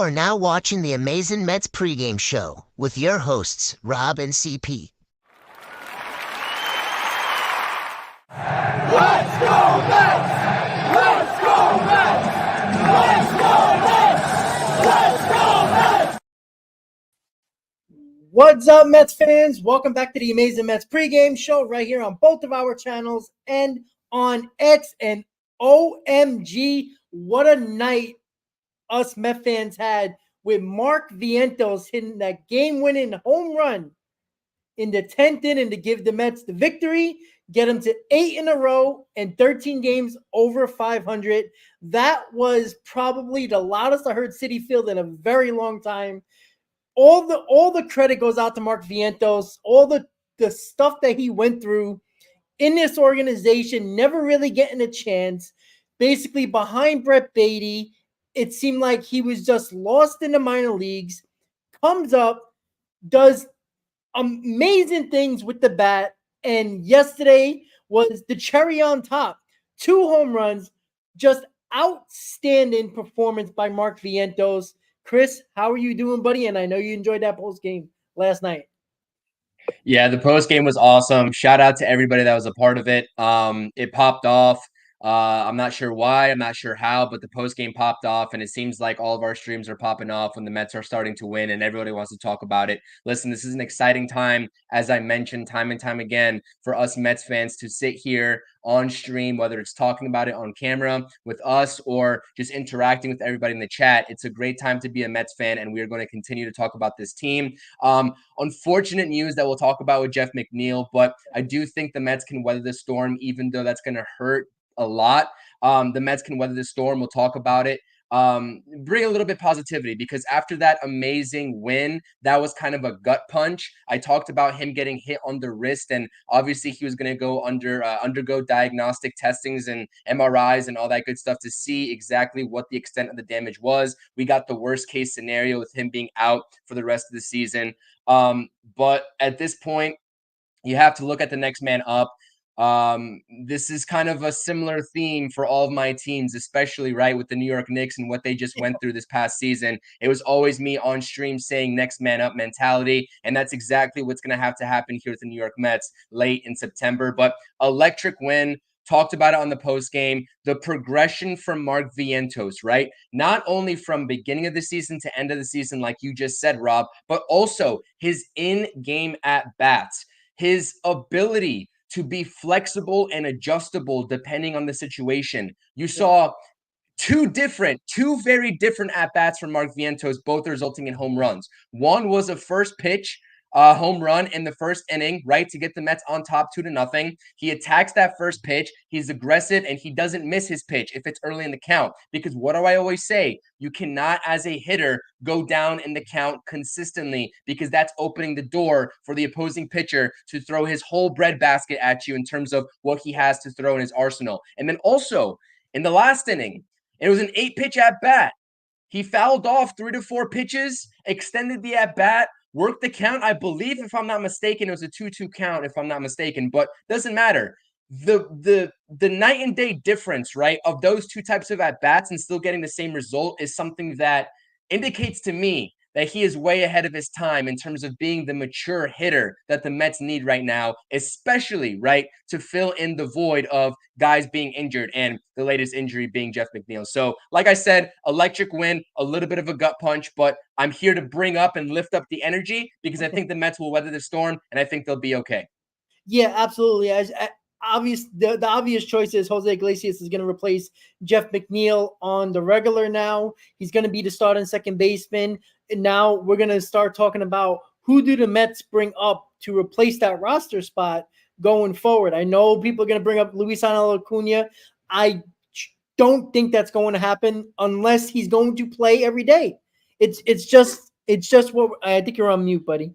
are now watching the amazing Mets pregame show with your hosts, Rob and CP. Let's go Mets! Let's go Mets! Let's go Mets! Let's go Mets! What's up, Mets fans? Welcome back to the amazing Mets pregame show right here on both of our channels and on X. And OMG, what a night us Met fans had with Mark Vientos hitting that game-winning home run in the 10th inning to give the Mets the victory, get them to 8 in a row and 13 games over 500. That was probably the loudest I heard Citi Field in a very long time. All the credit goes out to Mark Vientos, all the stuff that he went through in this organization, never really getting a chance, basically behind Brett Beatty. It seemed like he was just lost in the minor leagues, comes up, does amazing things with the bat, and yesterday was the cherry on top. 2 home runs, just outstanding performance by Mark Vientos. Chris, how are you doing, buddy? And I know you enjoyed that post game last night. Yeah, the post game was awesome. Shout out to everybody that was a part of it. It popped off. I'm not sure why, I'm not sure how, but the post game popped off, and it seems like all of our streams are popping off when the Mets are starting to win, and everybody wants to talk about it. Listen, this is an exciting time, as I mentioned time and time again, for us Mets fans to sit here on stream, whether it's talking about it on camera with us or just interacting with everybody in the chat. It's a great time to be a Mets fan, and we are going to continue to talk about this team. Unfortunate news that we'll talk about with Jeff McNeil, but I do think the Mets can weather the storm, even though that's going to hurt a lot. The Mets can weather the storm. We'll talk about it. Bring a little bit positivity, because after that amazing win, that was kind of a gut punch. I talked about him getting hit on the wrist, and obviously he was going to go undergo diagnostic testings and MRIs and all that good stuff to see exactly what the extent of the damage was. We got the worst case scenario with him being out for the rest of the season. But at this point, you have to look at the next man up. This is kind of a similar theme for all of my teams, especially right with the New York Knicks and what they just went through this past season. It was always me on stream saying next man up mentality, and that's exactly what's going to have to happen here with the New York Mets late in September. But electric win. Talked about it on the post game. The progression from Mark Vientos, right? Not only from beginning of the season to end of the season, like you just said, Rob, but also his in-game at-bats, his ability to be flexible and adjustable depending on the situation. You saw two very different at-bats from Mark Vientos, both resulting in home runs. One was a first pitch home run in the first inning, right, to get the Mets on top 2-0. He attacks that first pitch. He's aggressive, and he doesn't miss his pitch if it's early in the count. Because what do I always say? You cannot, as a hitter, go down in the count consistently, because that's opening the door for the opposing pitcher to throw his whole breadbasket at you in terms of what he has to throw in his arsenal. And then also, in the last inning, it was an 8-pitch at-bat. He fouled off 3 to 4 pitches, extended the at-bat, worked the count. I believe, if I'm not mistaken, it was a 2-2 count, if I'm not mistaken, but doesn't matter. The night and day difference, right, of those two types of at-bats and still getting the same result is something that indicates to me that he is way ahead of his time in terms of being the mature hitter that the Mets need right now, especially, right, to fill in the void of guys being injured, and the latest injury being Jeff McNeil. So, like I said, electric win, a little bit of a gut punch, but I'm here to bring up and lift up the energy, because I think the Mets will weather the storm, and I think they'll be okay. Yeah, absolutely. The obvious choice is Jose Iglesias is going to replace Jeff McNeil on the regular now. He's going to be the starting second baseman. And now we're going to start talking about who do the Mets bring up to replace that roster spot going forward. I know people are going to bring up Luisangel Acuna. I don't think that's going to happen unless he's going to play every day. It's just what I think you're on mute, buddy.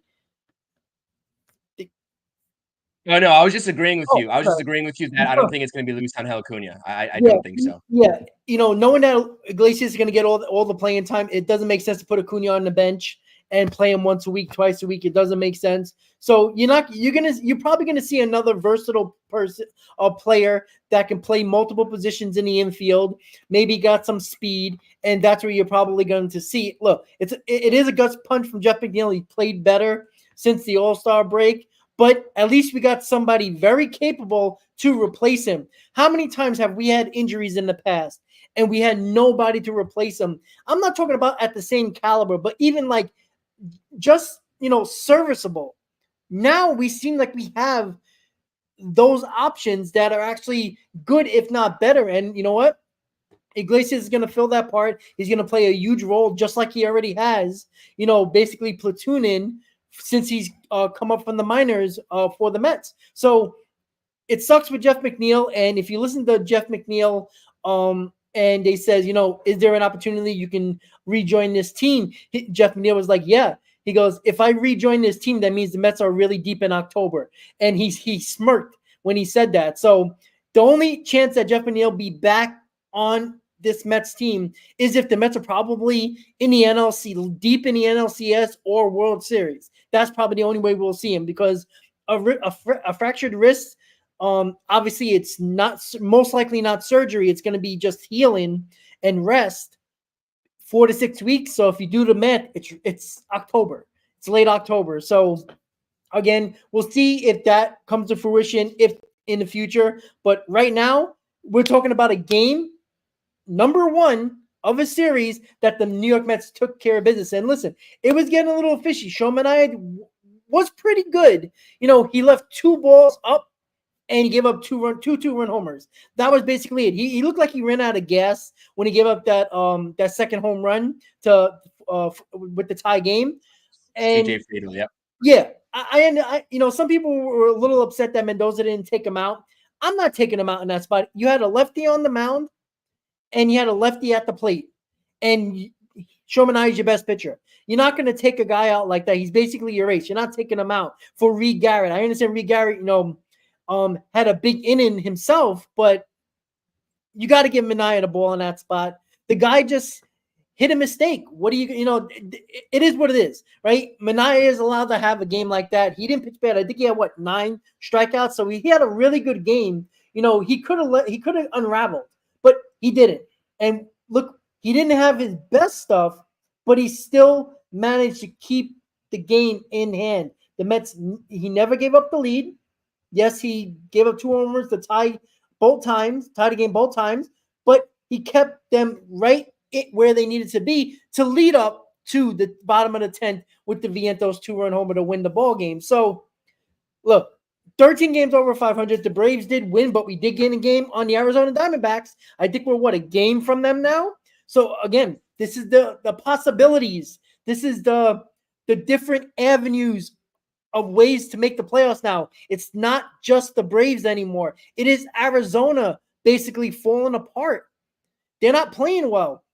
No, I was just agreeing with you. I was just agreeing with you that I don't think it's going to be Luisangel Acuna. I don't think so. Yeah, knowing that Iglesias is going to get all the playing time, it doesn't make sense to put Acuna on the bench. and play him once a week, twice a week. It doesn't make sense. So you're probably gonna see another versatile person, a player that can play multiple positions in the infield, maybe got some speed, and that's where you're probably going to see. Look, it is a guts punch from Jeff McNeil. He played better since the All-Star break, but at least we got somebody very capable to replace him. How many times have we had injuries in the past and we had nobody to replace him? I'm not talking about at the same caliber, but even like just, serviceable. Now we seem like we have those options that are actually good, if not better. And you know what? Iglesias is going to fill that part. He's going to play a huge role, just like he already has, basically platooning since he's come up from the minors for the Mets. So it sucks with Jeff McNeil. And if you listen to Jeff McNeil, and they says, is there an opportunity you can rejoin this team? Jeff McNeil was like, yeah. He goes, if I rejoin this team, that means the Mets are really deep in October. And he smirked when he said that. So the only chance that Jeff McNeil be back on this Mets team is if the Mets are probably in the NLC, deep in the NLCS or World Series. That's probably the only way we'll see him, because a fractured wrist, obviously it's not, most likely not surgery. It's going to be just healing and rest. 4 to 6 weeks. So if you do the math, it's October. It's late October. So again, we'll see if that comes to fruition if in the future. But right now, we're talking about a game, number 1 of a series that the New York Mets took care of business. And listen, it was getting a little fishy. Shohei was pretty good. He left 2 balls up and he gave up two two-run homers. That was basically it. He looked like he ran out of gas when he gave up that second home run to with the tie game. And CJ Friedel, yep. Yeah, I some people were a little upset that Mendoza didn't take him out. I'm not taking him out in that spot. You had a lefty on the mound, and you had a lefty at the plate, and Shohei is your best pitcher. You're not going to take a guy out like that. He's basically your ace. You're not taking him out for Reed Garrett. I understand Reed Garrett, had a big inning himself, but you got to give Minaya the ball in that spot. The guy just hit a mistake. What do it is what it is, right? Minaya is allowed to have a game like that. He didn't pitch bad. I think he had 9 strikeouts. So he had a really good game. He could have unraveled, but he didn't. And look, he didn't have his best stuff, but he still managed to keep the game in hand. The Mets, he never gave up the lead. Yes, he gave up 2 homers to tie the game both times, but he kept them right where they needed to be to lead up to the bottom of the 10th with the Vientos 2-run homer to win the ball game. So, look, 13 games over 500. The Braves did win, but we did gain a game on the Arizona Diamondbacks. I think we're, a game from them now? So, again, this is the possibilities. This is the different avenues of ways to make the playoffs now. It's not just the Braves anymore. It is Arizona basically falling apart. They're not playing well.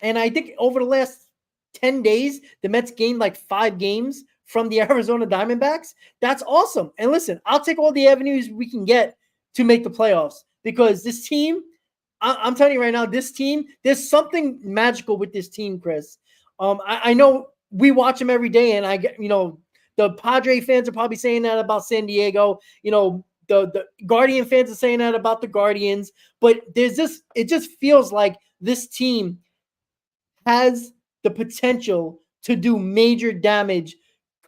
And I think over the last 10 days, the Mets gained 5 games from the Arizona Diamondbacks. That's awesome. And listen, I'll take all the avenues we can get to make the playoffs, because this team, I'm telling you right now, this team, there's something magical with this team, Chris. I know we watch them every day, and I get, the Padre fans are probably saying that about San Diego. The Guardian fans are saying that about the Guardians. But it just feels like this team has the potential to do major damage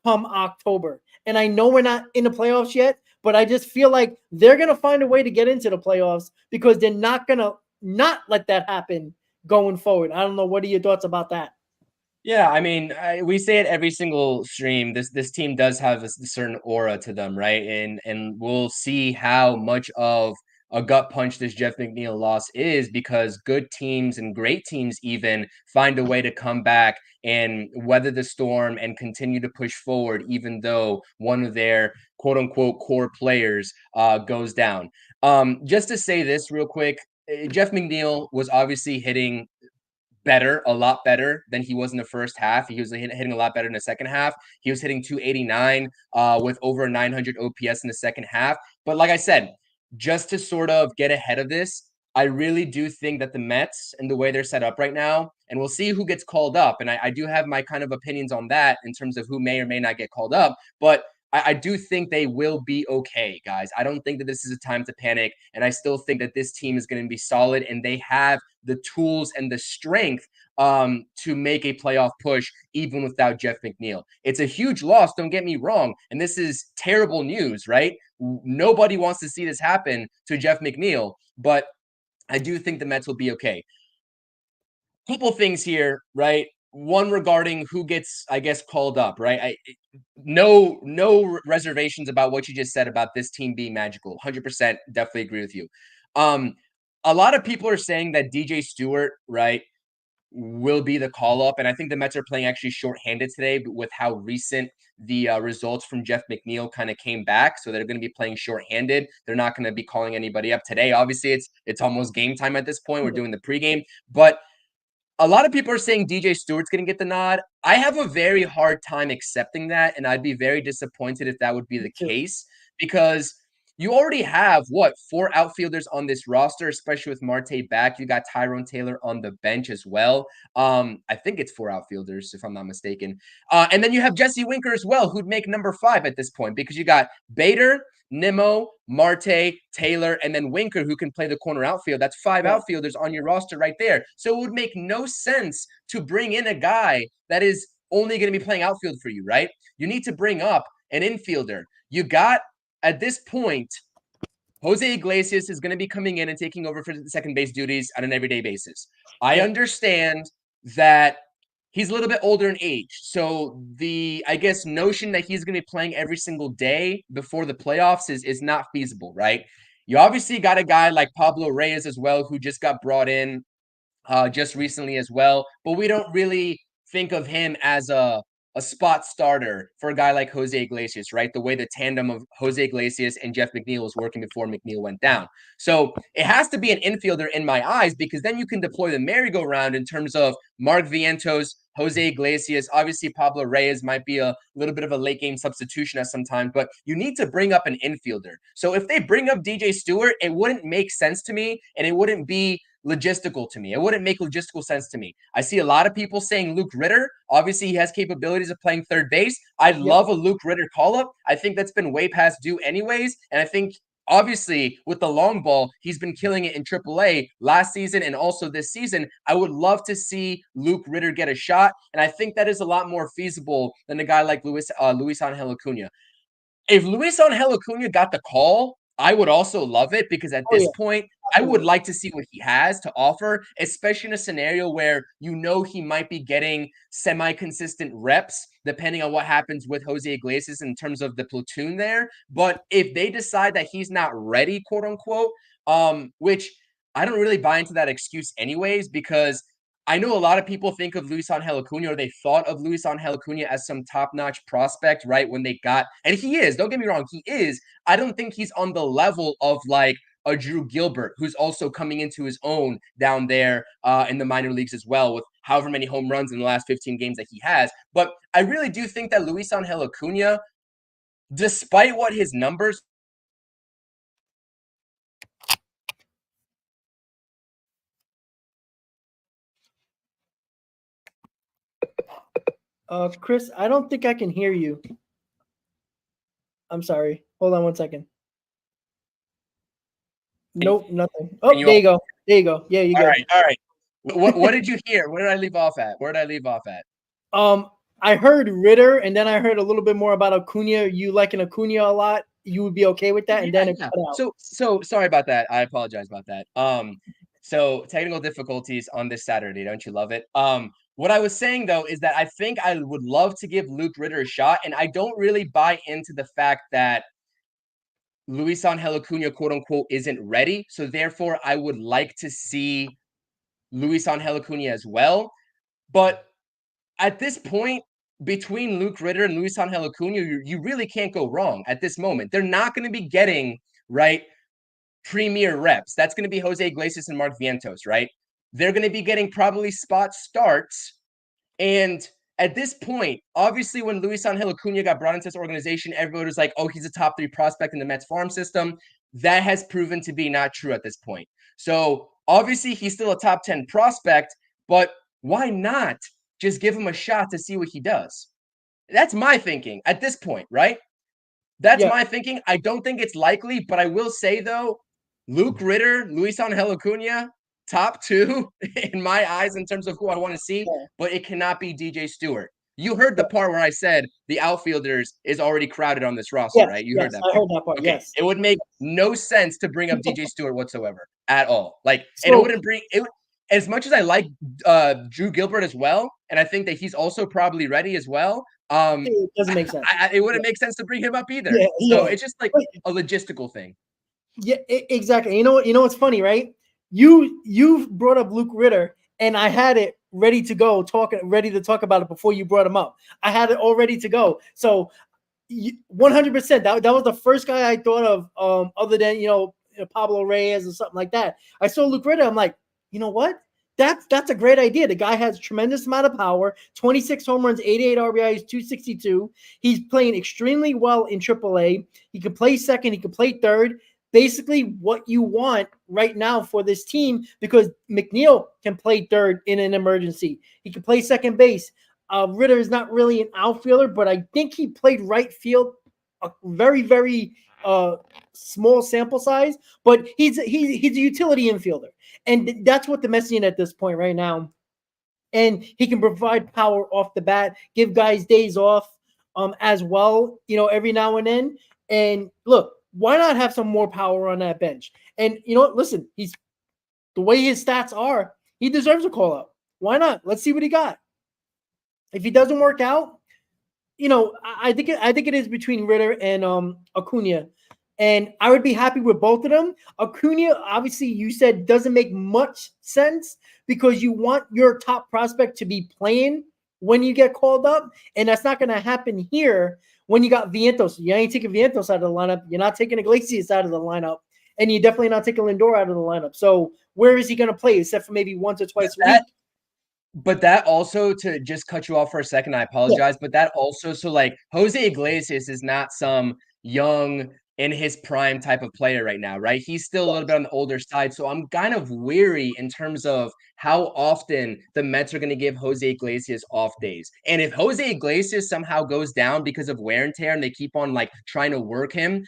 come October. And I know we're not in the playoffs yet, but I just feel like they're going to find a way to get into the playoffs, because they're not going to not let that happen going forward. I don't know. What are your thoughts about that? Yeah, I mean, we say it every single stream. This team does have a certain aura to them, right? And we'll see how much of a gut punch this Jeff McNeil loss is, because good teams and great teams even find a way to come back and weather the storm and continue to push forward, even though one of their quote unquote core players goes down. Just to say this real quick, Jeff McNeil was obviously hitting a lot better than he was in the first half. He was hitting a lot better in the second half. He was hitting 289 with over 900 OPS in the second half. But like I said, just to sort of get ahead of this, I really do think that the Mets and the way they're set up right now, and we'll see who gets called up. And I do have my kind of opinions on that in terms of who may or may not get called up, but I do think they will be okay, guys. I don't think that this is a time to panic, and I still think that this team is going to be solid, and they have the tools and the strength to make a playoff push even without Jeff McNeil. It's a huge loss, don't get me wrong, and this is terrible news, right? Nobody wants to see this happen to Jeff McNeil, but I do think the Mets will be okay. Couple things here, right? One regarding who gets, I guess, called up, right? No reservations about what you just said about this team being magical. 100% definitely agree with you. A lot of people are saying that DJ Stewart, right, will be the call up, and I think the Mets are playing actually shorthanded today with how recent the results from Jeff McNeil kind of came back, so they're going to be playing shorthanded. They're not going to be calling anybody up today. Obviously, it's almost game time at this point. We're doing the pregame, but a lot of people are saying DJ Stewart's going to get the nod. I have a very hard time accepting that, and I'd be very disappointed if that would be the case, because you already have, what, 4 outfielders on this roster, especially with Marte back. You got Tyrone Taylor on the bench as well. I think it's 4 outfielders, if I'm not mistaken. And then you have Jesse Winker as well, who'd make number 5 at this point, because you got Bader, Nimmo, Marte, Taylor, and then Winker, who can play the corner outfield. That's 5 outfielders on your roster right there. So it would make no sense to bring in a guy that is only going to be playing outfield for you, right? You need to bring up an infielder. You got, at this point, Jose Iglesias is going to be coming in and taking over for the second base duties on an everyday basis. I understand that he's a little bit older in age. So the, I guess, notion that he's going to be playing every single day before the playoffs is not feasible, right? You obviously got a guy like Pablo Reyes as well, who just got brought in just recently as well. But we don't really think of him as a spot starter for a guy like Jose Iglesias, right? The way the tandem of Jose Iglesias and Jeff McNeil was working before McNeil went down. So it has to be an infielder in my eyes, because then you can deploy the merry-go-round in terms of Mark Vientos, Jose Iglesias. Obviously, Pablo Reyes might be a little bit of a late game substitution at some time, but you need to bring up an infielder. So if they bring up DJ Stewart, it wouldn't make sense to me, and it wouldn't be logistical to me. It wouldn't make logistical sense to me. I see a lot of people saying Luke Ritter. Obviously, he has capabilities of playing third base. I'd love a Luke Ritter call-up. I think that's been way past due anyways, and I think obviously, with the long ball, he's been killing it in AAA last season and also this season. I would love to see Luke Ritter get a shot, and I think that is a lot more feasible than a guy like Luis Angel Acuna. If Luis Angel Acuna got the call, I would also love it, because at this point, I would like to see what he has to offer, especially in a scenario where you know he might be getting semi-consistent reps, depending on what happens with Jose Iglesias in terms of the platoon there. But if they decide that he's not ready, quote unquote, which I don't really buy into that excuse anyways, because I know a lot of people think of Luis Angel Acuna, or they thought of Luis Angel Acuna as some top-notch prospect, right? When they got, and he is, don't get me wrong, he is. I don't think he's on the level of like a Drew Gilbert, who's also coming into his own down there in the minor leagues as well, with however many home runs in the last 15 games that he has. But I really do think that Luis Angel Acuna, despite what his numbers Chris, I don't think I can hear you. I'm sorry. Hold on 1 second. Nope, nothing. Oh, there you go. There you go. Yeah, you go. All right. What did you hear? Where did I leave off at? I heard Ritter, and then I heard a little bit more about Acuna. You liking Acuna a lot? You would be okay with that, and then it cut out. So sorry about that. I apologize about that. So technical difficulties on this Saturday. Don't you love it? What I was saying though is that I think I would love to give Luke Ritter a shot, and I don't really buy into the fact that Luis Angel Acuna, quote unquote, isn't ready. So therefore, I would like to see Luis Angel Acuna as well. But at this point, between Luke Ritter and Luis Angel Acuna, you really can't go wrong at this moment. They're not going to be getting, right, premier reps. That's going to be Jose Iglesias and Mark Vientos, right? They're going to be getting probably spot starts. And at this point, obviously, when Luis Angel Acuna got brought into this organization, everybody was like, oh, he's a top 3 prospect in the Mets farm system. That has proven to be not true at this point. So obviously, he's still a top 10 prospect, but why not just give him a shot to see what he does? That's my thinking at this point, right? That's my thinking. I don't think it's likely, but I will say though, Luke Ritter, Luis Angel Acuna, top 2 in my eyes in terms of who I want to see, but it cannot be DJ Stewart. You heard the part where I said the outfielders is already crowded on this roster, right? You heard that part. I heard that part. Okay. Yes. It would make no sense to bring up DJ Stewart whatsoever at all. Like, So, and it wouldn't bring it. As much as I like Drew Gilbert as well, and I think that he's also probably ready as well. It doesn't make sense. It wouldn't make sense to bring him up either. Yeah, So yeah. it's just like a logistical thing. Yeah, exactly. You know what? You know what's funny, right? You brought up Luke Ritter, and I had it ready to go, ready to talk about it before you brought him up. I had it all ready to go. So 100%. That was the first guy I thought of, other than Pablo Reyes or something like that. I saw Luke Ritter. I'm like, you know what? That's a great idea. The guy has tremendous amount of power, 26 home runs, 88 RBIs, 262. He's playing extremely well in AAA. He can play second. He can play third. Basically what you want right now for this team, because McNeil can play third in an emergency. He can play second base. Ritter is not really an outfielder, but I think he played right field a very, very small sample size, but he's a utility infielder. And that's what the Mets need at this point right now. And he can provide power off the bat, give guys days off as well, every now and then. And look, why not have some more power on that bench? And you know what? Listen, he's the way his stats are, he deserves a call up. Why not? Let's see what he got. If he doesn't work out, I think it is between Ritter and Acuna. And I would be happy with both of them. Acuna, obviously, you said doesn't make much sense because you want your top prospect to be playing when you get called up. And that's not going to happen here when you got Vientos. You ain't taking Vientos out of the lineup. You're not taking Iglesias out of the lineup. And you're definitely not taking Lindor out of the lineup. So where is he going to play except for maybe once or twice a week? But that also, to just cut you off for a second, I apologize. But that also, so like Jose Iglesias is not some young in his prime type of player right now, right? He's still a little bit on the older side. So I'm kind of weary in terms of how often the Mets are going to give Jose Iglesias off days. And if Jose Iglesias somehow goes down because of wear and tear and they keep on like trying to work him,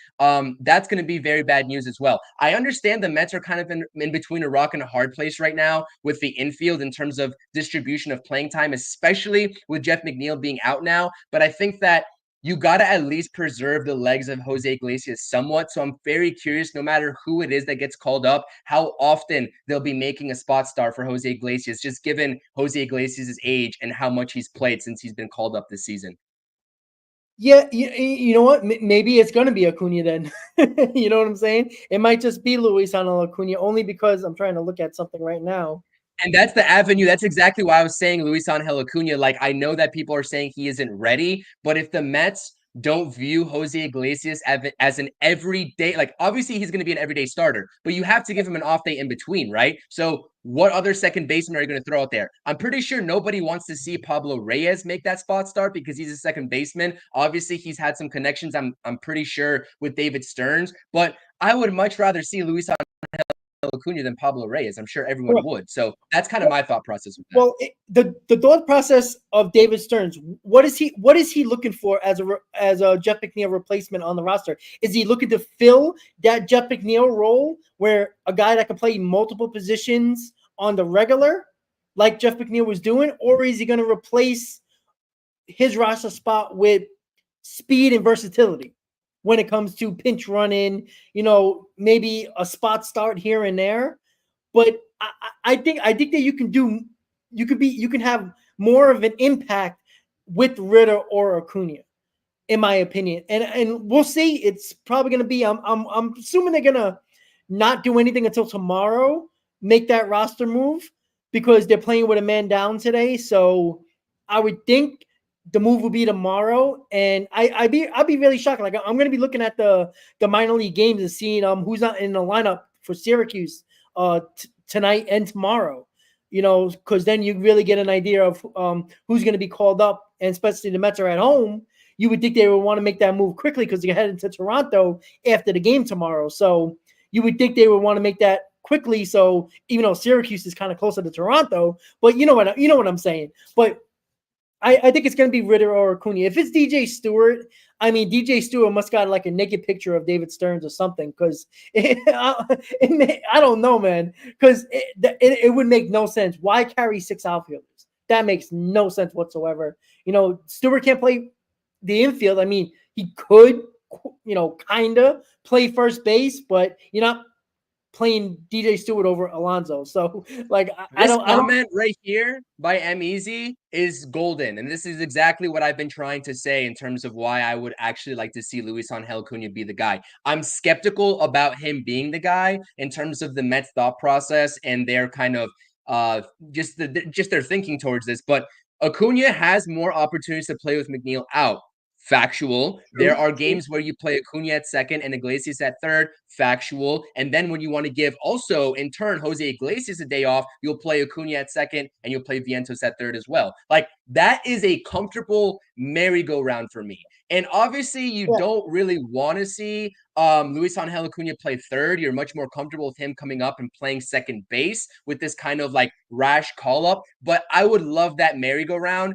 that's going to be very bad news as well. I understand the Mets are kind of in between a rock and a hard place right now with the infield in terms of distribution of playing time, especially with Jeff McNeil being out now. But I think that you got to at least preserve the legs of Jose Iglesias somewhat. So I'm very curious, no matter who it is that gets called up, how often they'll be making a spot start for Jose Iglesias, just given Jose Iglesias' age and how much he's played since he's been called up this season. Yeah, you know what? Maybe it's going to be Acuna then. You know what I'm saying? It might just be Luis Angel Acuna, only because I'm trying to look at something right now. And that's the avenue. That's exactly why I was saying Luis Angel Acuna. Like, I know that people are saying he isn't ready, but if the Mets don't view Jose Iglesias as an everyday, like, obviously he's going to be an everyday starter, but you have to give him an off day in between, right? So what other second baseman are you going to throw out there? I'm pretty sure nobody wants to see Pablo Reyes make that spot start because he's a second baseman. Obviously, he's had some connections, I'm pretty sure, with David Stearns, but I would much rather see Luis Acuna than Pablo Reyes. I'm sure everyone would. So that's kind of my thought process with that. Well, the thought process of David Stearns, what is he looking for as a Jeff McNeil replacement on the roster? Is he looking to fill that Jeff McNeil role where a guy that can play multiple positions on the regular, like Jeff McNeil was doing, or is he going to replace his roster spot with speed and versatility when it comes to pinch running, maybe a spot start here and there? But I think that you can have more of an impact with Ritter or Acuna, in my opinion. And we'll see. It's probably going to be, I'm assuming they're going to not do anything until tomorrow, make that roster move, because they're playing with a man down today. So I would think the move will be tomorrow, and I'd be really shocked. Like, I'm going to be looking at the minor league games and seeing who's not in the lineup for Syracuse tonight and tomorrow, because then you really get an idea of who's going to be called up, and especially the Mets are at home. You would think they would want to make that move quickly because you're heading to Toronto after the game tomorrow. So you would think they would want to make that quickly. So even though Syracuse is kind of closer to Toronto, but you know what I'm saying. But I think it's going to be Ritter or Acuna. If it's DJ Stewart, I mean, DJ Stewart must got like a naked picture of David Stearns or something, because I don't know, man, because it would make no sense. Why carry 6 outfielders? That makes no sense whatsoever. Stewart can't play the infield. I mean, he could, kind of play first base, but you're not playing DJ Stewart over Alonso. So, like, This comment right here by M Easy is golden, and this is exactly what I've been trying to say in terms of why I would actually like to see Luis Angel Acuna be the guy. I'm skeptical about him being the guy in terms of the Mets thought process and their kind of just their thinking towards this, but Acuna has more opportunities to play with McNeil out. Factual. There are games where you play Acuna at second and Iglesias at third. Factual. And then when you want to give also, in turn, Jose Iglesias a day off, you'll play Acuna at second and you'll play Vientos at third as well. Like, that is a comfortable merry-go-round for me. And obviously, you don't really want to see Luis Angel Acuna play third. You're much more comfortable with him coming up and playing second base with this kind of like rash call-up. But I would love that merry-go-round.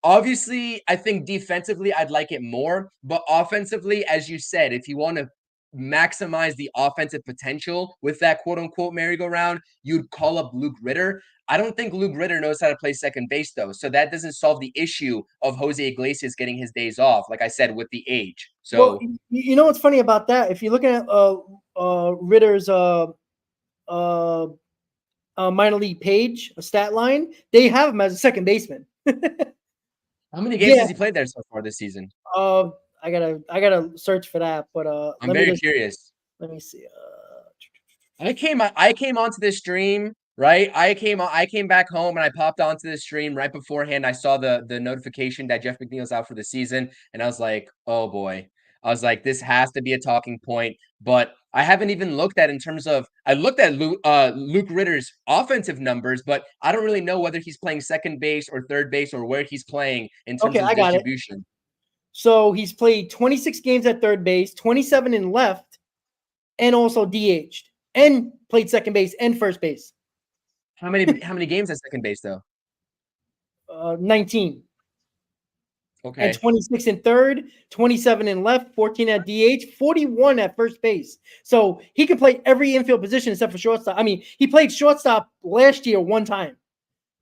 Obviously, I think defensively, I'd like it more. But offensively, as you said, if you want to maximize the offensive potential with that quote-unquote merry-go-round, you'd call up Luke Ritter. I don't think Luke Ritter knows how to play second base, though. So that doesn't solve the issue of Jose Iglesias getting his days off, like I said, with the age. So, well, you know what's funny about that? If you're looking at Ritter's minor league page, a stat line, they have him as a second baseman. how many games has he played there so far this season? I gotta search for that, but I'm very curious. Let me see. I came onto this stream, right? I came back home and I popped onto this stream right beforehand. I saw the notification that Jeff McNeil's out for the season, and I was like, oh boy. I was like, this has to be a talking point. But I haven't even looked at in terms of I looked at Luke Ritter's offensive numbers, but I don't really know whether he's playing second base or third base or where he's playing in terms of distribution. So he's played 26 games at third base, 27 in left, and also DH'd, and played second base and first base. How many games at second base though? 19. Okay. And 26 in third, 27 in left, 14 at DH, 41 at first base. So he can play every infield position except for shortstop. I mean, he played shortstop last year one time.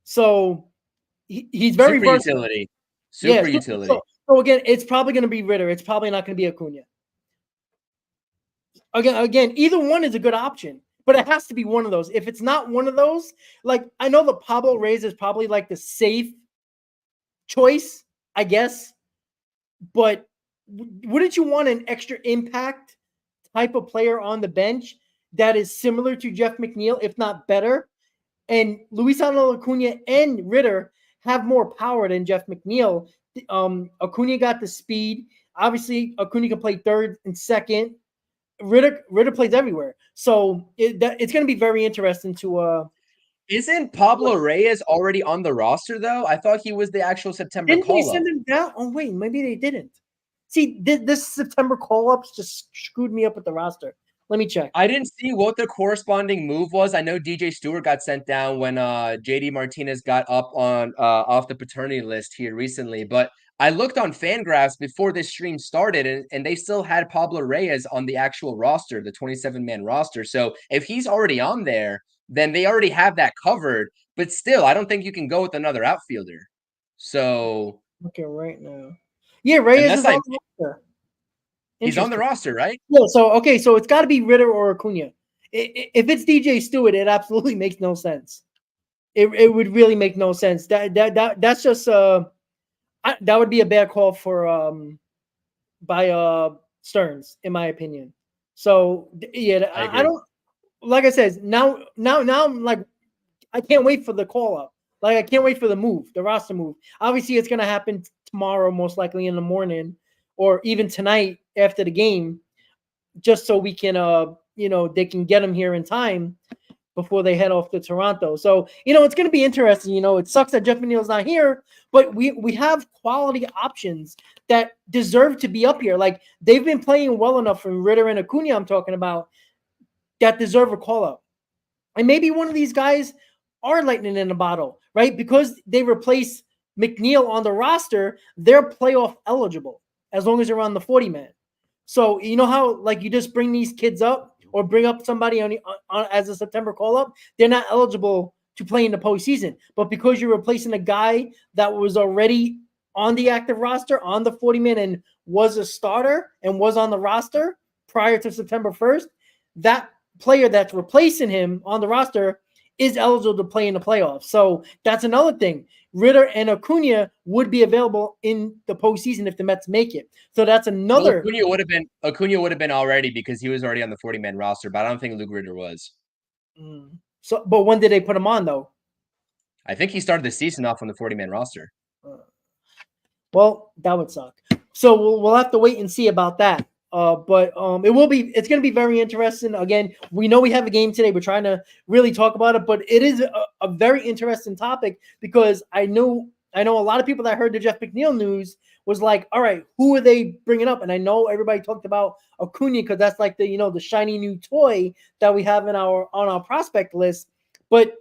So he's very super utility. Super utility. So again, it's probably going to be Ritter. It's probably not going to be Acuna. Again, either one is a good option, but it has to be one of those. If it's not one of those, like, I know the Pablo Reyes is probably like the safe choice, I guess, but wouldn't you want an extra impact type of player on the bench that is similar to Jeff McNeil, if not better? And Luis Angel Acuna and Ritter have more power than Jeff McNeil. Acuna got the speed. Obviously, Acuna can play third and second. Ritter plays everywhere. So it's going to be very interesting to Isn't Pablo Reyes already on the roster, though? I thought he was the actual September call-up. Didn't they send him down? Oh, wait, maybe they didn't. See, this September call-ups just screwed me up with the roster. Let me check. I didn't see what the corresponding move was. I know DJ Stewart got sent down when JD Martinez got up on off the paternity list here recently, but I looked on Fangraphs before this stream started, and they still had Pablo Reyes on the actual roster, the 27-man roster. So if he's already on there, then they already have that covered. But still, I don't think you can go with another outfielder. So okay, right now, yeah, Reyes is on the roster. He's on the roster, right? Yeah. So it's got to be Ritter or Acuna. If it's DJ Stewart, it absolutely makes no sense. It would really make no sense. That's just that would be a bad call for by Stearns, in my opinion. So yeah, I don't, like I said, now I'm like, I can't wait for the call up. Like, I can't wait for the roster move. Obviously, it's gonna happen tomorrow, most likely in the morning, or even tonight after the game, just so we can they can get him here in time before they head off to Toronto. So, it's going to be interesting. It sucks that Jeff McNeil's not here, but we have quality options that deserve to be up here. Like, they've been playing well enough from Ritter and Acuna, I'm talking about, that deserve a call-up. And maybe one of these guys are lightning in a bottle, right? Because they replace McNeil on the roster, they're playoff eligible as long as they're on the 40 man. So you know how like you just bring these kids up or bring up somebody as a September call up, they're not eligible to play in the postseason. But because you're replacing a guy that was already on the active roster on the 40 man and was a starter and was on the roster prior to September 1st, that player that's replacing him on the roster is eligible to play in the playoffs. So that's another thing. Ritter and Acuna would be available in the postseason if the Mets make it. So that's another. Well, Acuna would have been already because he was already on the 40-man roster, but I don't think Luke Ritter was. So, but when did they put him on though? I think he started the season off on the 40-man roster. Well, that would suck. So we'll have to wait and see about that. But it's going to be very interesting. Again, we know we have a game today. We're trying to really talk about it, but it is a very interesting topic because I know a lot of people that heard the Jeff McNeil news was like, all right, who are they bringing up? And I know everybody talked about Acuna because that's like the shiny new toy that we have on our prospect list, but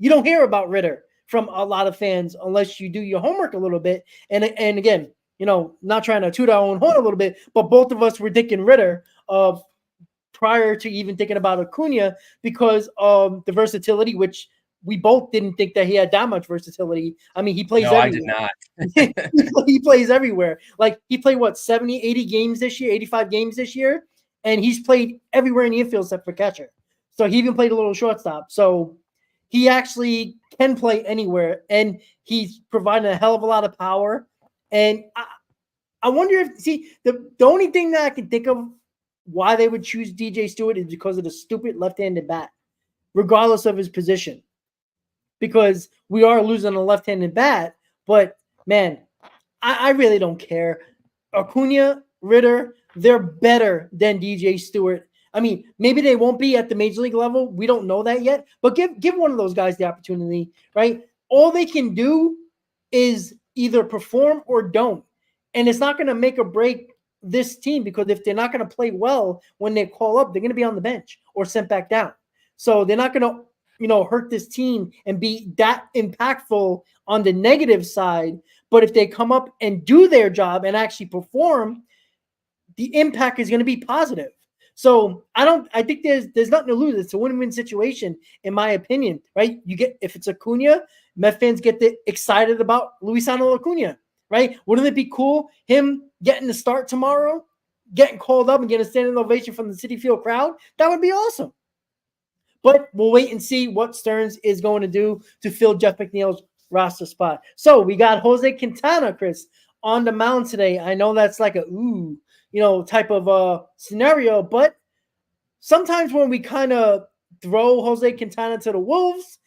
you don't hear about Ritter from a lot of fans unless you do your homework a little bit. And again, not trying to toot our own horn a little bit, but both of us were thinking Ritter prior to even thinking about Acuna because of the versatility, which we both didn't think that he had that much versatility. I mean, he plays everywhere. I did not. He plays everywhere. Like he played 70, 80 games this year, 85 games this year, and he's played everywhere in the infield except for catcher. So he even played a little shortstop. So he actually can play anywhere, and he's providing a hell of a lot of power. And I wonder if the only thing that I can think of why they would choose DJ Stewart is because of the stupid left-handed bat, regardless of his position. Because we are losing a left-handed bat, but man, I really don't care. Acuna, Ritter, they're better than DJ Stewart. I mean, maybe they won't be at the major league level. We don't know that yet, but give one of those guys the opportunity, right? All they can do is either perform or don't. And it's not going to make or break this team because if they're not going to play well when they call up, they're going to be on the bench or sent back down. So they're not going to, hurt this team and be that impactful on the negative side. But if they come up and do their job and actually perform, the impact is going to be positive. So I think there's nothing to lose. It's a win-win situation, in my opinion, right? If it's Acuna, Met fans get excited about Luisano Acuna, right? Wouldn't it be cool him getting the start tomorrow, getting called up and getting a standing ovation from the Citi Field crowd? That would be awesome. But we'll wait and see what Stearns is going to do to fill Jeff McNeil's roster spot. So we got Jose Quintana, Chris, on the mound today. I know that's like a type of scenario, but sometimes when we kind of throw Jose Quintana to the Wolves,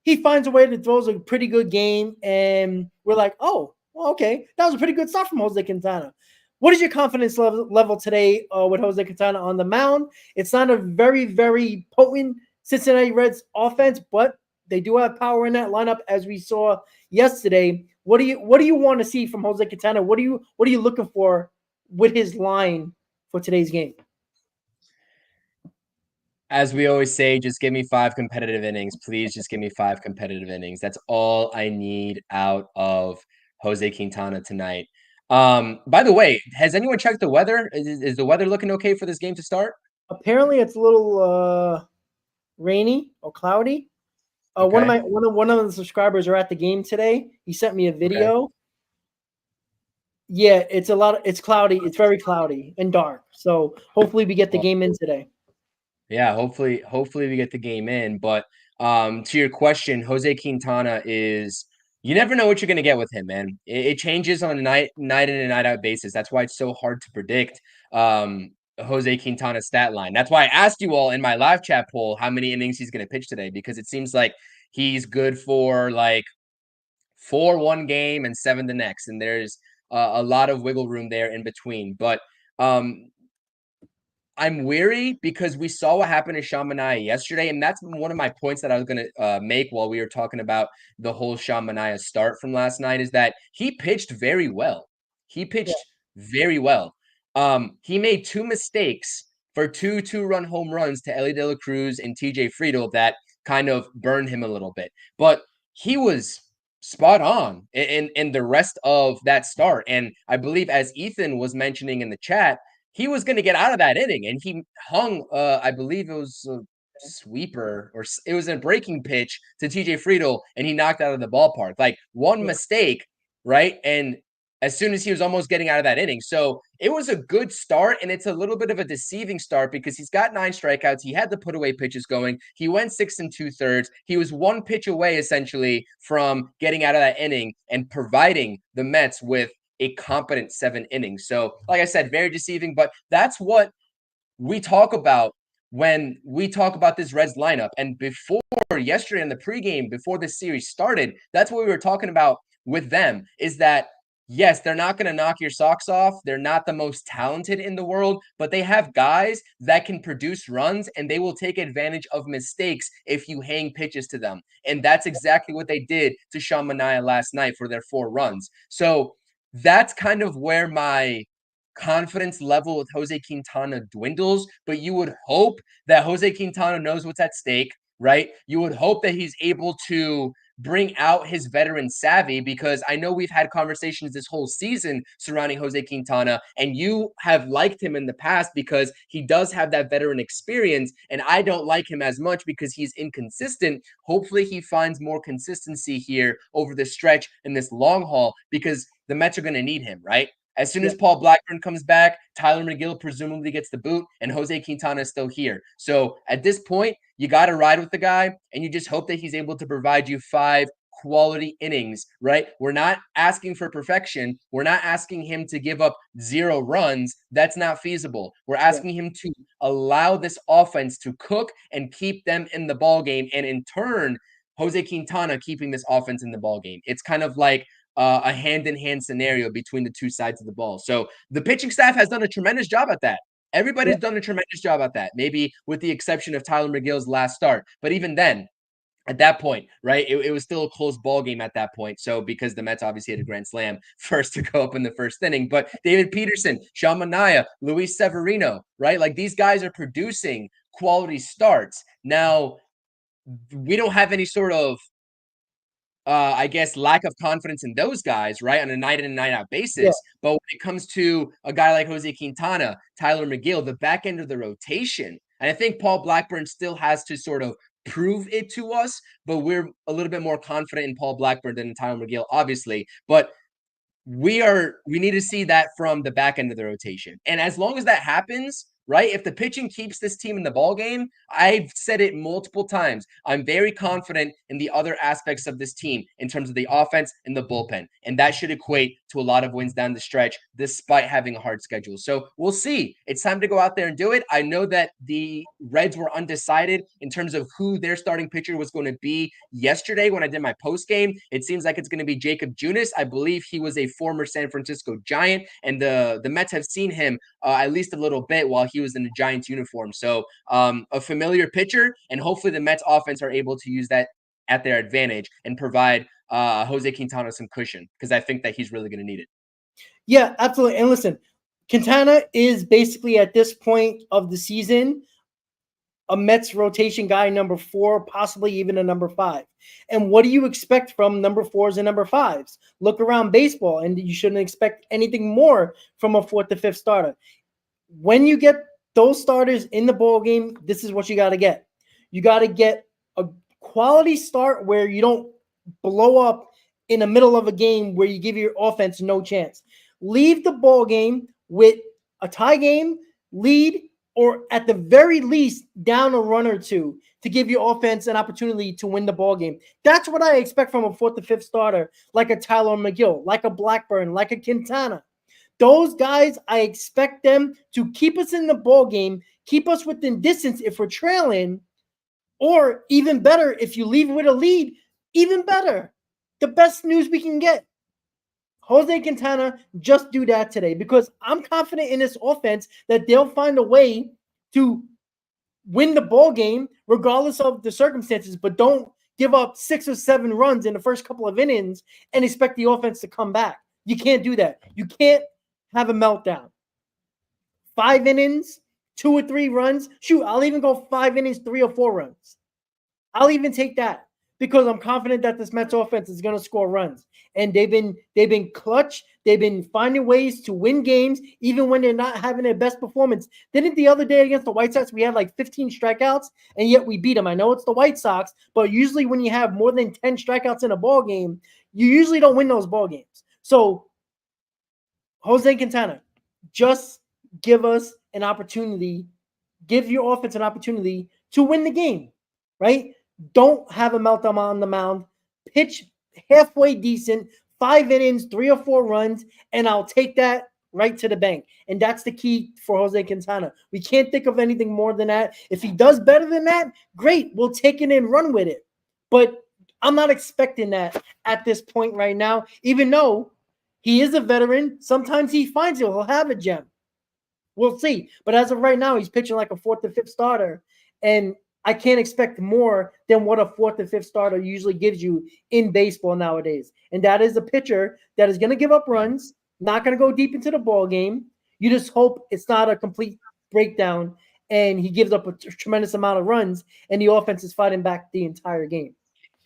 he finds a way to throw a pretty good game, and we're like, oh, well, okay, that was a pretty good start from Jose Quintana. What is your confidence level today with Jose Quintana on the mound? It's not a very, very potent Cincinnati Reds offense, but they do have power in that lineup, as we saw yesterday. What do you want to see from Jose Quintana? What are you looking for with his line for today's game? As we always say, just give me 5 competitive innings. Please just give me 5 competitive innings. That's all I need out of Jose Quintana tonight. By the way, has anyone checked the weather? Is the weather looking okay for this game to start? Apparently it's a little rainy or cloudy. Okay. One of the subscribers are at the game today. He sent me a video. Okay. Yeah, it's cloudy. It's very cloudy and dark. So hopefully we get the game in today. Yeah, hopefully we get the game in. But to your question, Jose Quintana is, you never know what you're gonna get with him, man. It changes on a night in and night out basis. That's why it's so hard to predict Jose Quintana's stat line. That's why I asked you all in my live chat poll how many innings he's gonna pitch today, because it seems like he's good for like 4 one game and 7 the next, and there's a lot of wiggle room there in between. But I'm weary because we saw what happened to Sean Manaea yesterday, and that's one of my points that I was going to make while we were talking about the whole Sean Manaea start from last night, is that he pitched very well. Very well. He made 2 mistakes for 2 2-run home runs to Elly De La Cruz and TJ Friedel that kind of burn him a little bit. But he was spot on in the rest of that start. And I believe, as Ethan was mentioning in the chat, he was going to get out of that inning, and he hung, I believe it was a sweeper, or it was a breaking pitch to TJ Friedel, and he knocked out of the ballpark. Like, one mistake, right? And as soon as he was almost getting out of that inning. So it was a good start, and it's a little bit of a deceiving start because he's got 9 strikeouts. He had the put away pitches going. He went 6 2/3. He was 1 pitch away, essentially, from getting out of that inning and providing the Mets with a competent 7 innings. So, like I said, very deceiving, but that's what we talk about when we talk about this Reds lineup. And before yesterday in the pregame, before this series started, that's what we were talking about with them, is that yes, they're not going to knock your socks off. They're not the most talented in the world, but they have guys that can produce runs, and they will take advantage of mistakes if you hang pitches to them. And that's exactly what they did to Sean Manaea last night for their 4 runs. So that's kind of where my confidence level with Jose Quintana dwindles, but you would hope that Jose Quintana knows what's at stake, right? You would hope that he's able to bring out his veteran savvy, because I know we've had conversations this whole season surrounding Jose Quintana, and you have liked him in the past because he does have that veteran experience, and I don't like him as much because he's inconsistent. Hopefully he finds more consistency here over the stretch in this long haul, because the Mets are going to need him, right? As soon as Paul Blackburn comes back, Tyler McGill presumably gets the boot, and Jose Quintana is still here. So at this point, you got to ride with the guy, and you just hope that he's able to provide you 5 quality innings, right? We're not asking for perfection. We're not asking him to give up 0 runs. That's not feasible. We're asking him to allow this offense to cook and keep them in the ballgame, and in turn, Jose Quintana keeping this offense in the ballgame. It's kind of like a hand-in-hand scenario between the 2 sides of the ball. So the pitching staff has done a tremendous job at that. Everybody's done a tremendous job at that, maybe with the exception of Tyler McGill's last start. But even then, at that point, right, it was still a close ball game at that point. So because the Mets obviously had a grand slam first to go up in the first inning, but David Peterson, Sean Manaea, Luis Severino, right, like these guys are producing quality starts. Now, we don't have any sort of I guess, lack of confidence in those guys, right, on a night in and night out basis. But when it comes to a guy like Jose Quintana, Tyler McGill, the back end of the rotation, and I think Paul Blackburn still has to sort of prove it to us, but we're a little bit more confident in Paul Blackburn than in Tyler McGill, obviously. But we need to see that from the back end of the rotation. And as long as that happens, right, if the pitching keeps this team in the ball game, I've said it multiple times, I'm very confident in the other aspects of this team in terms of the offense and the bullpen. And that should equate to a lot of wins down the stretch, despite having a hard schedule. So we'll see. It's time to go out there and do it. I know that the Reds were undecided in terms of who their starting pitcher was going to be yesterday when I did my post game. It seems like it's going to be Jacob Junis. I believe he was a former San Francisco Giant, and the Mets have seen him at least a little bit while he was in the Giants uniform. So a familiar pitcher, and hopefully the Mets offense are able to use that at their advantage and provide Jose Quintana some cushion, because I think that he's really going to need it. Yeah, absolutely. And listen, Quintana is basically at this point of the season a Mets rotation guy, number 4, possibly even a number 5. And what do you expect from number 4s and number 5s? Look around baseball, and you shouldn't expect anything more from a 4th to 5th starter. When you get those starters in the ball game, this is what you got to get. You got to get a quality start where you don't blow up in the middle of a game where you give your offense no chance. Leave the ball game with a tie game, lead, or at the very least down a run or 2 to give your offense an opportunity to win the ball game. That's what I expect from a 4th to 5th starter, like a Tyler McGill, like a Blackburn, like a Quintana. Those guys, I expect them to keep us in the ball game, keep us within distance if we're trailing, or even better, if you leave with a lead, even better. The best news we can get. Jose Quintana, just do that today, because I'm confident in this offense that they'll find a way to win the ball game regardless of the circumstances, but don't give up 6 or 7 runs in the first couple of innings and expect the offense to come back. You can't do that. You can't have a meltdown. 5 innings, 2 or 3 runs. Shoot, I'll even go 5 innings, 3 or 4 runs. I'll even take that because I'm confident that this Mets offense is going to score runs. And they've been clutch. They've been finding ways to win games even when they're not having their best performance. Didn't the other day against the White Sox we had like 15 strikeouts and yet we beat them? I know it's the White Sox, but usually when you have more than 10 strikeouts in a ball game, you usually don't win those ball games. So Jose Quintana, just give us an opportunity, give your offense an opportunity to win the game, right? Don't have a meltdown on the mound. Pitch halfway decent, 5 innings, 3 or 4 runs, and I'll take that right to the bank. And that's the key for Jose Quintana. We can't think of anything more than that. If he does better than that, great. We'll take it and run with it. But I'm not expecting that at this point right now, even though he is a veteran. Sometimes he finds it. He'll have a gem. We'll see. But as of right now, he's pitching like a 4th or 5th starter. And I can't expect more than what a 4th or 5th starter usually gives you in baseball nowadays. And that is a pitcher that is going to give up runs, not going to go deep into the ball game. You just hope it's not a complete breakdown and he gives up a tremendous amount of runs and the offense is fighting back the entire game.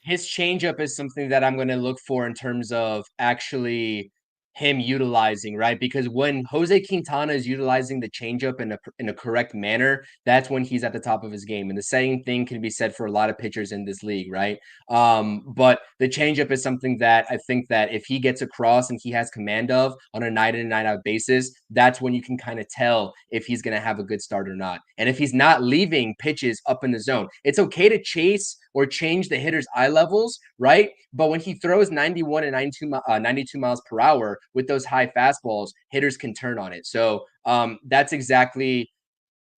His changeup is something that I'm going to look for in terms of actually him utilizing, right? Because when Jose Quintana is utilizing the changeup in a correct manner, that's when he's at the top of his game. And the same thing can be said for a lot of pitchers in this league, right? But the changeup is something that I think that if he gets across and he has command of on a night in and night out basis, that's when you can kind of tell if he's going to have a good start or not. And if he's not leaving pitches up in the zone, it's okay to chase or change the hitter's eye levels, right? But when he throws 91 and 92 miles per hour with those high fastballs, hitters can turn on it. So that's exactly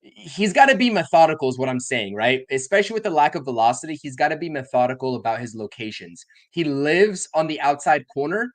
he's got to be methodical is what I'm saying, right? Especially with the lack of velocity, he's got to be methodical about his locations. He lives on the outside corner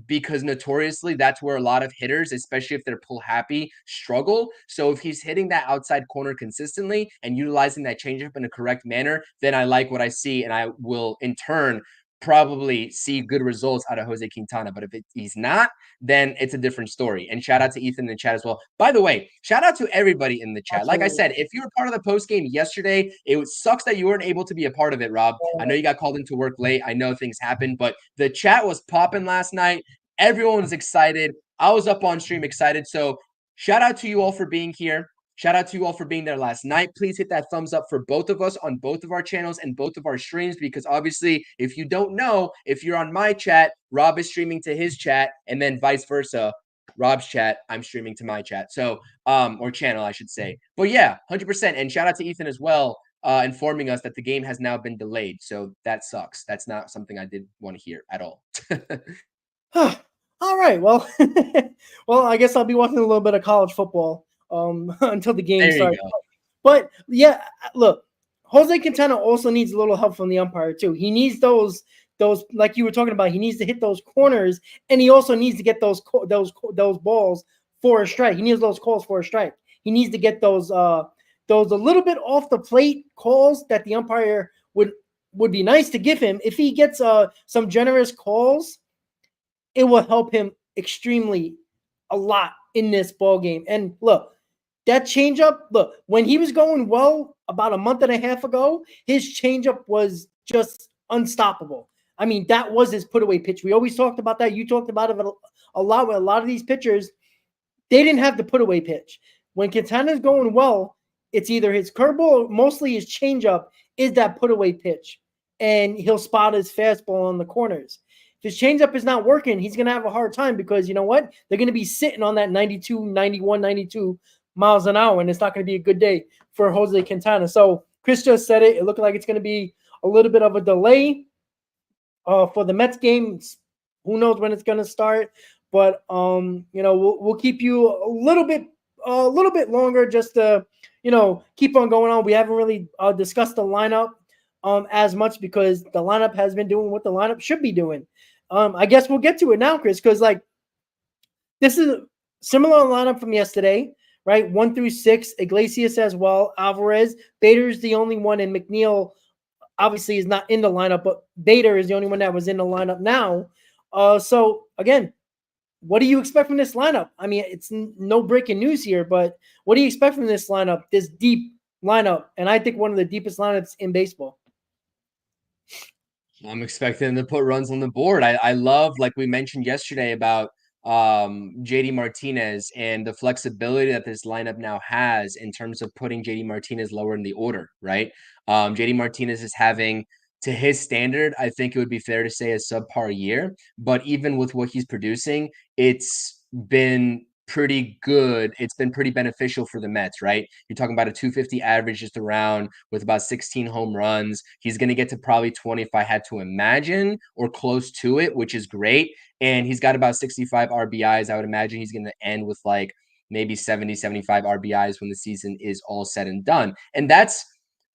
because notoriously that's where a lot of hitters, especially if they're pull happy, struggle. So if he's hitting that outside corner consistently and utilizing that changeup in a correct manner, then I like what I see and I will in turn probably see good results out of Jose Quintana. But if he's not, then it's a different story. And shout out to Ethan in the chat as well. By the way, shout out to everybody in the chat. Absolutely. Like I said, if you were part of the post game yesterday, it sucks that you weren't able to be a part of it, Rob. I know you got called into work late. I know things happen, but the chat was popping last night. Everyone was excited. I was up on stream excited. So shout out to you all for being here. Shout out to you all for being there last night. Please hit that thumbs up for both of us on both of our channels and both of our streams, because obviously, if you don't know, if you're on my chat, Rob is streaming to his chat, and then vice versa. Rob's chat, I'm streaming to my chat. So, or channel, I should say. But yeah, 100%. And shout out to Ethan as well, informing us that the game has now been delayed. So that sucks. That's not something I did want to hear at all. All right. Well, well, I guess I'll be watching a little bit of college football until the game starts. But yeah, look, Jose Quintana also needs a little help from the umpire too. He needs those like you were talking about. He needs to hit those corners, and he also needs to get those balls for a strike. He needs those calls for a strike. He needs to get those a little bit off the plate calls that the umpire would be nice to give him. If he gets some generous calls, it will help him extremely a lot in this ball game. And look, that changeup, look, when he was going well about a month and a half ago, his changeup was just unstoppable. I mean, that was his put-away pitch. We always talked about that. You talked about it a lot with a lot of these pitchers. They didn't have the put-away pitch. When Quintana's going well, it's either his curveball or mostly his changeup is that put-away pitch, and he'll spot his fastball on the corners. If his changeup is not working, he's going to have a hard time because you know what? They're going to be sitting on that 92, 91, 92 miles an hour, and it's not going to be a good day for Jose Quintana. So Chris just said it. It looked like it's going to be a little bit of a delay for the Mets game. Who knows when it's going to start? But you know, we'll keep you a little bit longer just to keep on going on. We haven't really discussed the lineup as much because the lineup has been doing what the lineup should be doing. I guess we'll get to it now, Chris, because like this is a similar lineup from yesterday. Right, 1 through 6, Iglesias as well, Alvarez. Bader's the only one, and McNeil obviously is not in the lineup, but Bader is the only one that was in the lineup now. So, again, what do you expect from this lineup? I mean, it's no breaking news here, but what do you expect from this lineup, this deep lineup, and I think one of the deepest lineups in baseball. I'm expecting them to put runs on the board. I love, like we mentioned yesterday, about JD Martinez and the flexibility that this lineup now has in terms of putting JD Martinez lower in the order, right? JD Martinez is having, to his standard, I think it would be fair to say, a subpar year. But even with what he's producing, it's been pretty good. It's been pretty beneficial for the Mets, right? You're talking about a 250 average just around with about 16 home runs. He's going to get to probably 20 if I had to imagine, or close to it, which is great. And he's got about 65 RBIs. I would imagine he's going to end with like maybe 70, 75 RBIs when the season is all said and done. And that's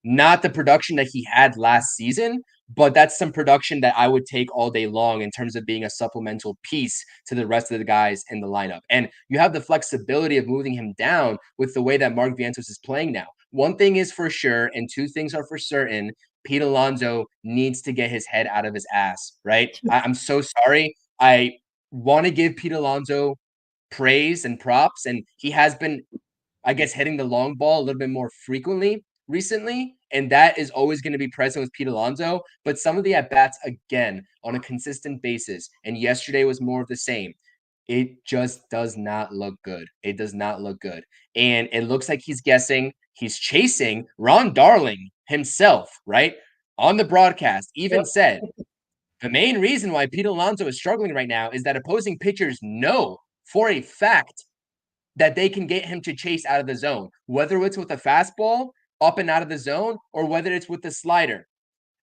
not the production that he had last season, but that's some production that I would take all day long in terms of being a supplemental piece to the rest of the guys in the lineup. And you have the flexibility of moving him down with the way that Mark Vientos is playing now. One thing is for sure, and two things are for certain. Pete Alonso needs to get his head out of his ass, right? I'm so sorry. I want to give Pete Alonso praise and props, and he has been, I guess, hitting the long ball a little bit more frequently recently, and that is always going to be present with Pete Alonso. But some of the at-bats, again, on a consistent basis, and yesterday was more of the same, it just does not look good. It does not look good. And it looks like he's guessing, he's chasing. Ron Darling himself, right, on the broadcast, even said, the main reason why Pete Alonso is struggling right now is that opposing pitchers know for a fact that they can get him to chase out of the zone, whether it's with a fastball up and out of the zone or whether it's with the slider.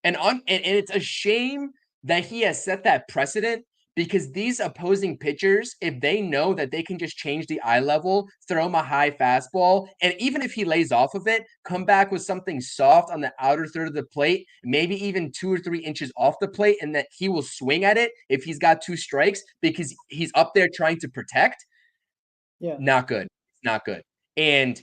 And it's a shame that he has set that precedent, because these opposing pitchers, if they know that they can just change the eye level, throw him a high fastball, and even if he lays off of it, come back with something soft on the outer third of the plate, maybe even 2 or 3 inches off the plate, and that he will swing at it if he's got 2 strikes because he's up there trying to protect. Yeah. Not good. Not good. And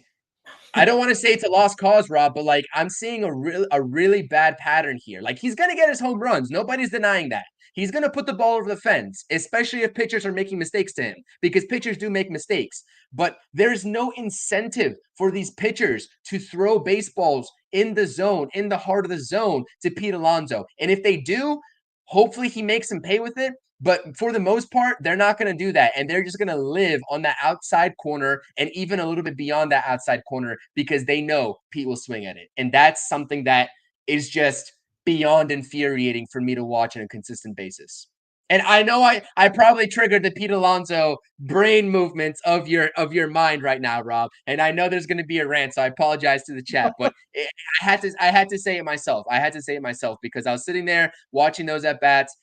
I don't want to say it's a lost cause, Rob, but like I'm seeing a really bad pattern here. Like he's gonna get his home runs. Nobody's denying that. He's gonna put the ball over the fence, especially if pitchers are making mistakes to him, because pitchers do make mistakes. But there's no incentive for these pitchers to throw baseballs in the zone, in the heart of the zone, to Pete Alonso. And if they do, hopefully he makes them pay with it. But for the most part, they're not going to do that. And they're just going to live on that outside corner and even a little bit beyond that outside corner because they know Pete will swing at it. And that's something that is just beyond infuriating for me to watch on a consistent basis. And I know I probably triggered the Pete Alonso brain movements of your mind right now, Rob. And I know there's going to be a rant, so I apologize to the chat. But I had to say it myself. I had to say it myself because I was sitting there watching those at bats.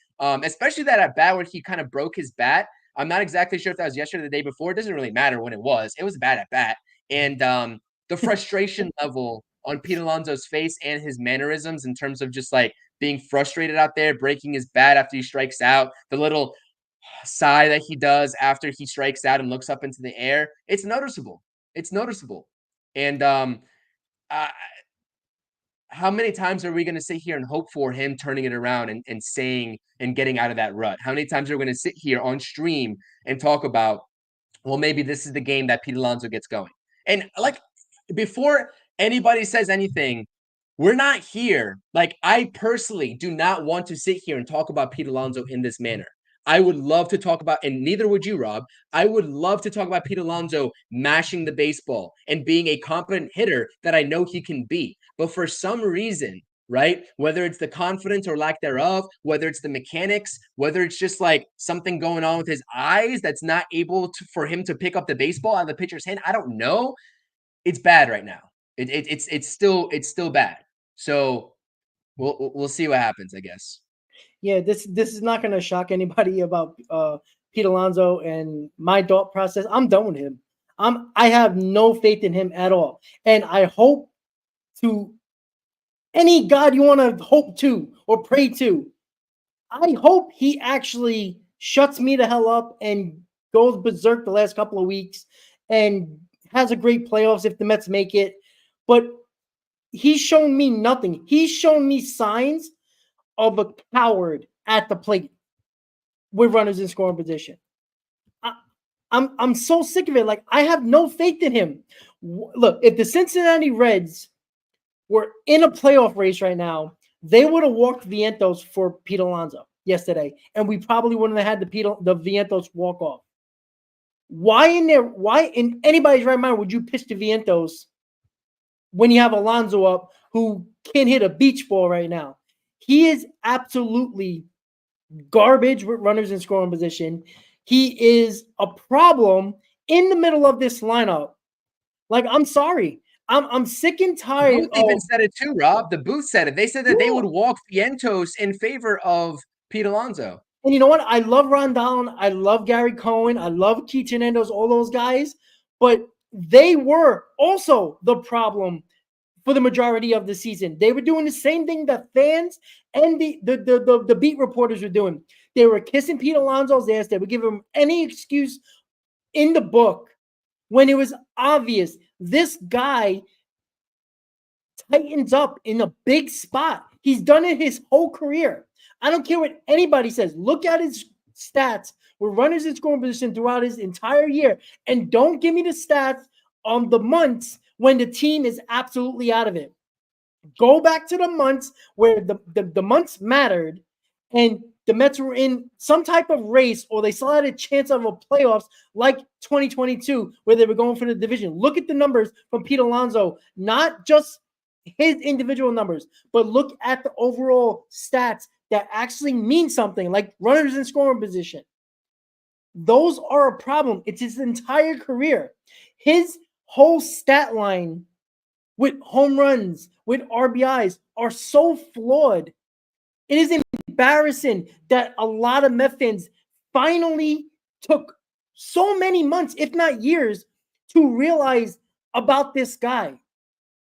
Especially that at bat where he kind of broke his bat. I'm not exactly sure if that was yesterday or the day before. It doesn't really matter when it was. It was a bad at bat. And the frustration level on Pete Alonso's face and his mannerisms in terms of just like being frustrated out there, breaking his bat after he strikes out, the little sigh that he does after he strikes out and looks up into the air. It's noticeable. It's noticeable. And how many times are we going to sit here and hope for him turning it around and saying and getting out of that rut? How many times are we going to sit here on stream and talk about, well, maybe this is the game that Pete Alonso gets going? And like before anybody says anything, we're not here. Like I personally do not want to sit here and talk about Pete Alonso in this manner. I would love to talk about, and neither would you, Rob. I would love to talk about Pete Alonso mashing the baseball and being a competent hitter that I know he can be. But for some reason, right, whether it's the confidence or lack thereof, whether it's the mechanics, whether it's just like something going on with his eyes that's not able to, for him to pick up the baseball out of the pitcher's hand, I don't know. It's bad right now. It's still bad. So we'll see what happens, I guess. Yeah, this is not going to shock anybody about Pete Alonso and my thought process. I'm done with him. I have no faith in him at all, and I hope to any God you want to hope to or pray to. I hope he actually shuts me the hell up and goes berserk the last couple of weeks and has a great playoffs if the Mets make it. But he's shown me nothing. He's shown me signs of a coward at the plate with runners in scoring position. I'm so sick of it. Like I have no faith in him. Look, if the Cincinnati Reds were in a playoff race right now, they would have walked Vientos for Pete Alonso yesterday, and we probably wouldn't have had the Vientos walk off. Why in anybody's right mind would you pitch to Vientos when you have Alonso up who can't hit a beach ball right now? He is absolutely garbage with runners in scoring position. He is a problem in the middle of this lineup. Like, I'm sorry. I'm sick and The tired booth even said it too, Rob. The booth said it. They said that they would walk Vientos in favor of Pete Alonso. And you know what? I love Ron Down. I love Gary Cohen. I love Keith Hernandez, all those guys. But they were also the problem for the majority of the season. They were doing the same thing that fans and the beat reporters were doing. They were kissing Pete Alonso's ass. They would give him any excuse in the book when it was obvious this guy tightens up in a big spot. He's done it his whole career. I don't care what anybody says. Look at his stats with runners in scoring position throughout his entire year. And don't give me the stats on the months when the team is absolutely out of it. Go back to the months where the months mattered and the Mets were in some type of race or they still had a chance of a playoffs like 2022 where they were going for the division. Look at the numbers from Pete Alonso, not just his individual numbers, but look at the overall stats that actually mean something, like runners in scoring position. Those are a problem. It's his entire career. His whole stat line with home runs, with RBIs are so flawed. It is embarrassing that a lot of Met fans finally took so many months, if not years, to realize about this guy.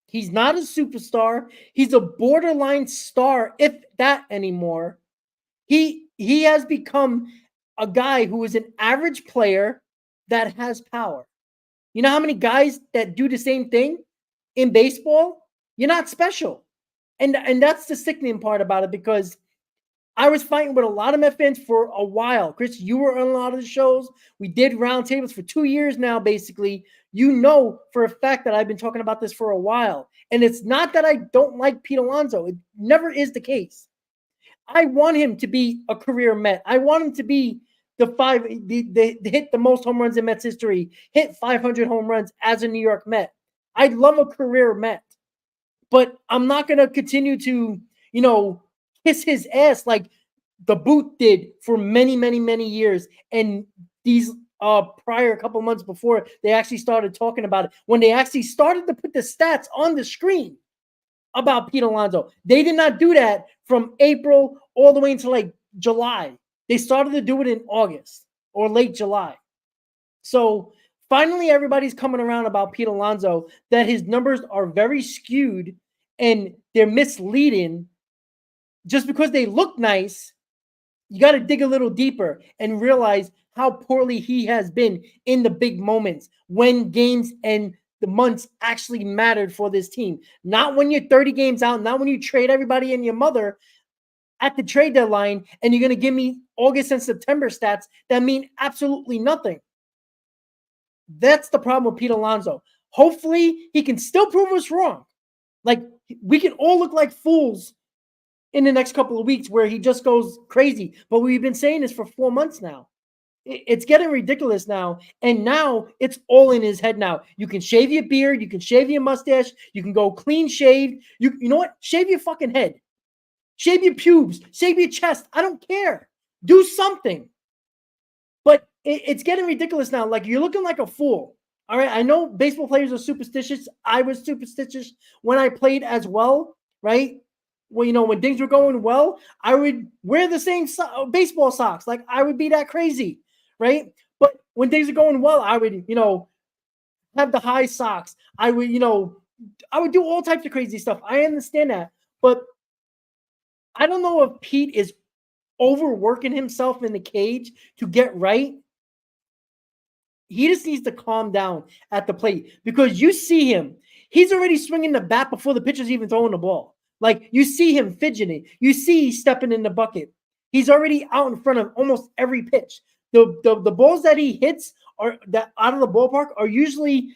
He's not a superstar. He's a borderline star, if that anymore. He has become a guy who is an average player that has power. You know how many guys that do the same thing in baseball? You're not special. And that's the sickening part about it, because I was fighting with a lot of Met fans for a while. Chris, you were on a lot of the shows. We did roundtables for 2 years now, basically. You know for a fact that I've been talking about this for a while. And it's not that I don't like Pete Alonso. It never is the case. I want him to be a career Met. I want him to be hit the most home runs in Mets history, hit 500 home runs as a New York Met. I'd love a career Met. But I'm not going to continue to, kiss his ass like the booth did for many, many, many years. And these prior couple months before they actually started talking about it, when they actually started to put the stats on the screen about Pete Alonso. They did not do that from April all the way until like July. They started to do it in August or late July. So finally, everybody's coming around about Pete Alonso, that his numbers are very skewed and they're misleading. Just because they look nice, you got to dig a little deeper and realize how poorly he has been in the big moments when games and the months actually mattered for this team. Not when you're 30 games out, not when you trade everybody and your mother at the trade deadline and you're going to give me August and September stats that mean absolutely nothing. That's the problem with Pete Alonso. Hopefully, he can still prove us wrong. Like, we can all look like fools in the next couple of weeks where he just goes crazy. But we've been saying this for 4 months now. It's getting ridiculous now. And now it's all in his head now. You can shave your beard. You can shave your mustache. You can go clean shaved. You know what? Shave your fucking head. Shave your pubes. Shave your chest. I don't care. Do something. But it's getting ridiculous now. Like, you're looking like a fool. All right? I know baseball players are superstitious. I was superstitious when I played as well, right? Well, when things were going well, I would wear the same baseball socks. Like, I would be that crazy, right? But when things are going well, I would, have the high socks. I would, I would do all types of crazy stuff. I understand that. But I don't know if Pete is overworking himself in the cage to get right. He just needs to calm down at the plate, because you see him. He's already swinging the bat before the pitcher's even throwing the ball. Like, you see him fidgeting. You see he's stepping in the bucket. He's already out in front of almost every pitch. The balls that he hits are that out of the ballpark are usually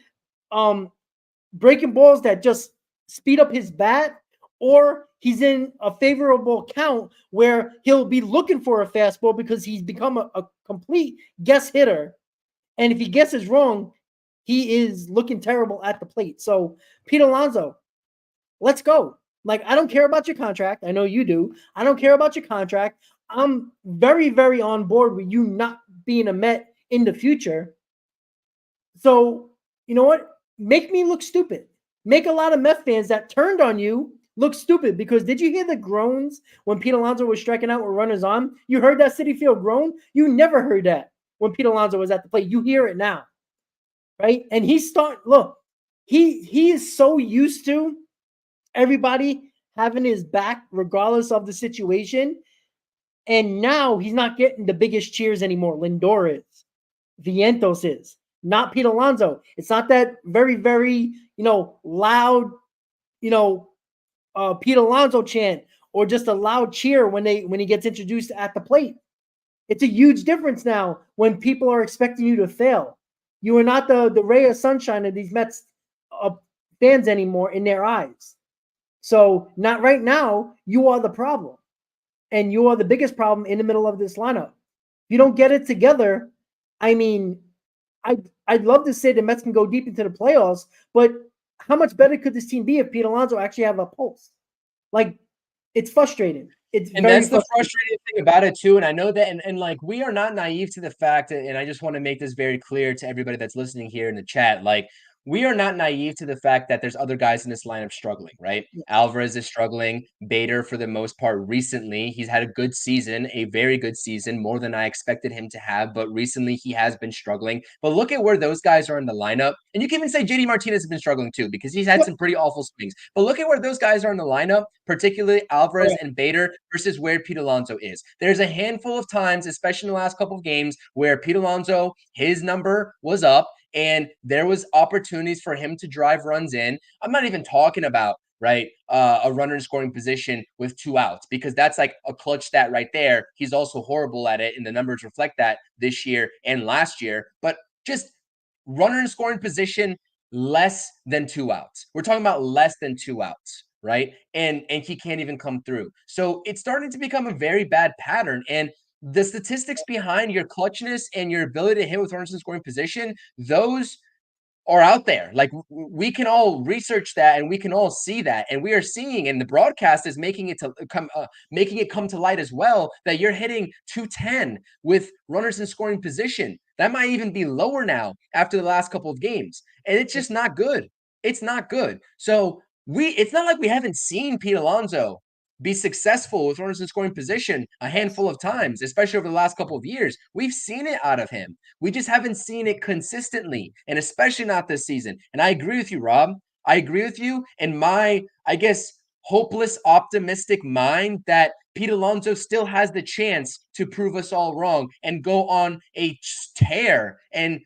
breaking balls that just speed up his bat, or he's in a favorable count where he'll be looking for a fastball because he's become a complete guess hitter. And if he guesses wrong, he is looking terrible at the plate. So, Pete Alonso, let's go. Like, I don't care about your contract. I know you do. I don't care about your contract. I'm very, very on board with you not being a Met in the future. So, you know what? Make me look stupid. Make a lot of Met fans that turned on you look stupid. Because did you hear the groans when Pete Alonso was striking out with runners on? You heard that Citi Field groan? You never heard that when Pete Alonso was at the plate. You hear it now, right? And he's starting. Look, he is so used to everybody having his back regardless of the situation. And now he's not getting the biggest cheers anymore. Lindor is. Vientos is. Not Pete Alonso. It's not that very, very, loud, Pete Alonso chant or just a loud cheer when he gets introduced at the plate. It's a huge difference now when people are expecting you to fail. You are not the ray of sunshine of these Mets fans anymore in their eyes. So not right now. You are the problem, and you are the biggest problem in the middle of this lineup. If you don't get it together, I mean, I'd love to say the Mets can go deep into the playoffs, but how much better could this team be if Pete Alonso actually have a pulse? Like, it's frustrating. And that's the frustrating thing about it too. And I know that, and like, we are not naive to the fact that, and I just want to make this very clear to everybody that's listening here in the chat. Like, we are not naive to the fact that there's other guys in this lineup struggling, right? Yeah. Alvarez is struggling. Bader, for the most part, recently, he's had a good season, a very good season, more than I expected him to have. But recently, he has been struggling. But look at where those guys are in the lineup. And you can even say JD Martinez has been struggling too, because he's had some pretty awful swings. But look at where those guys are in the lineup, particularly Alvarez and Bader versus where Pete Alonso is. There's a handful of times, especially in the last couple of games, where Pete Alonso, his number was up, and there was opportunities for him to drive runs in. I'm not even talking about, right, a runner in scoring position with 2 outs, because that's like a clutch stat right there. He's also horrible at it, and the numbers reflect that this year and last year. But just runner in scoring position, less than 2 outs. We're talking about less than 2 outs, right? And he can't even come through. So it's starting to become a very bad pattern. And the statistics behind your clutchness and your ability to hit with runners in scoring position, those are out there. Like, we can all research that, and we can all see that, and we are seeing, and the broadcast is making it come to light as well, that you're hitting 210 with runners in scoring position. That might even be lower now after the last couple of games, and it's just not good. It's not good. So it's not like we haven't seen Pete Alonso be successful with runners in scoring position a handful of times, especially over the last couple of years. We've seen it out of him. We just haven't seen it consistently, and especially not this season. And I agree with you, Rob. I agree with you in my, I guess, hopeless, optimistic mind that Pete Alonso still has the chance to prove us all wrong and go on a tear and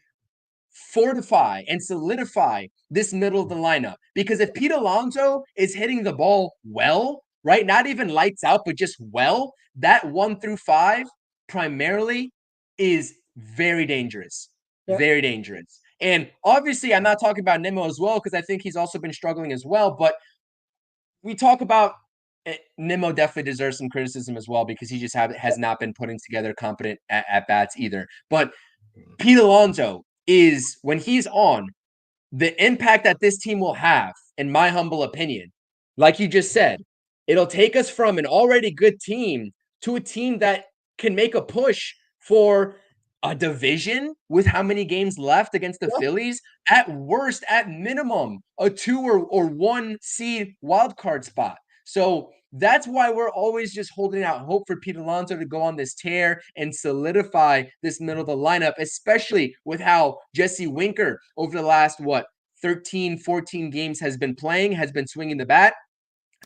fortify and solidify this middle of the lineup. Because if Pete Alonso is hitting the ball well, right, not even lights out, but just well, that 1 through 5 primarily is very dangerous. Yep. Very dangerous. And obviously, I'm not talking about Nimmo as well, because I think he's also been struggling as well. But we talk about Nimmo definitely deserves some criticism as well, because he just has not been putting together competent at bats either. But Pete Alonso is, when he's on, the impact that this team will have, in my humble opinion, like you just said, it'll take us from an already good team to a team that can make a push for a division with how many games left against the Phillies. At worst, at minimum, a 2 or 1 seed wild card spot. So that's why we're always just holding out hope for Pete Alonso to go on this tear and solidify this middle of the lineup, especially with how Jesse Winker over the last, 13, 14 games has been playing, has been swinging the bat,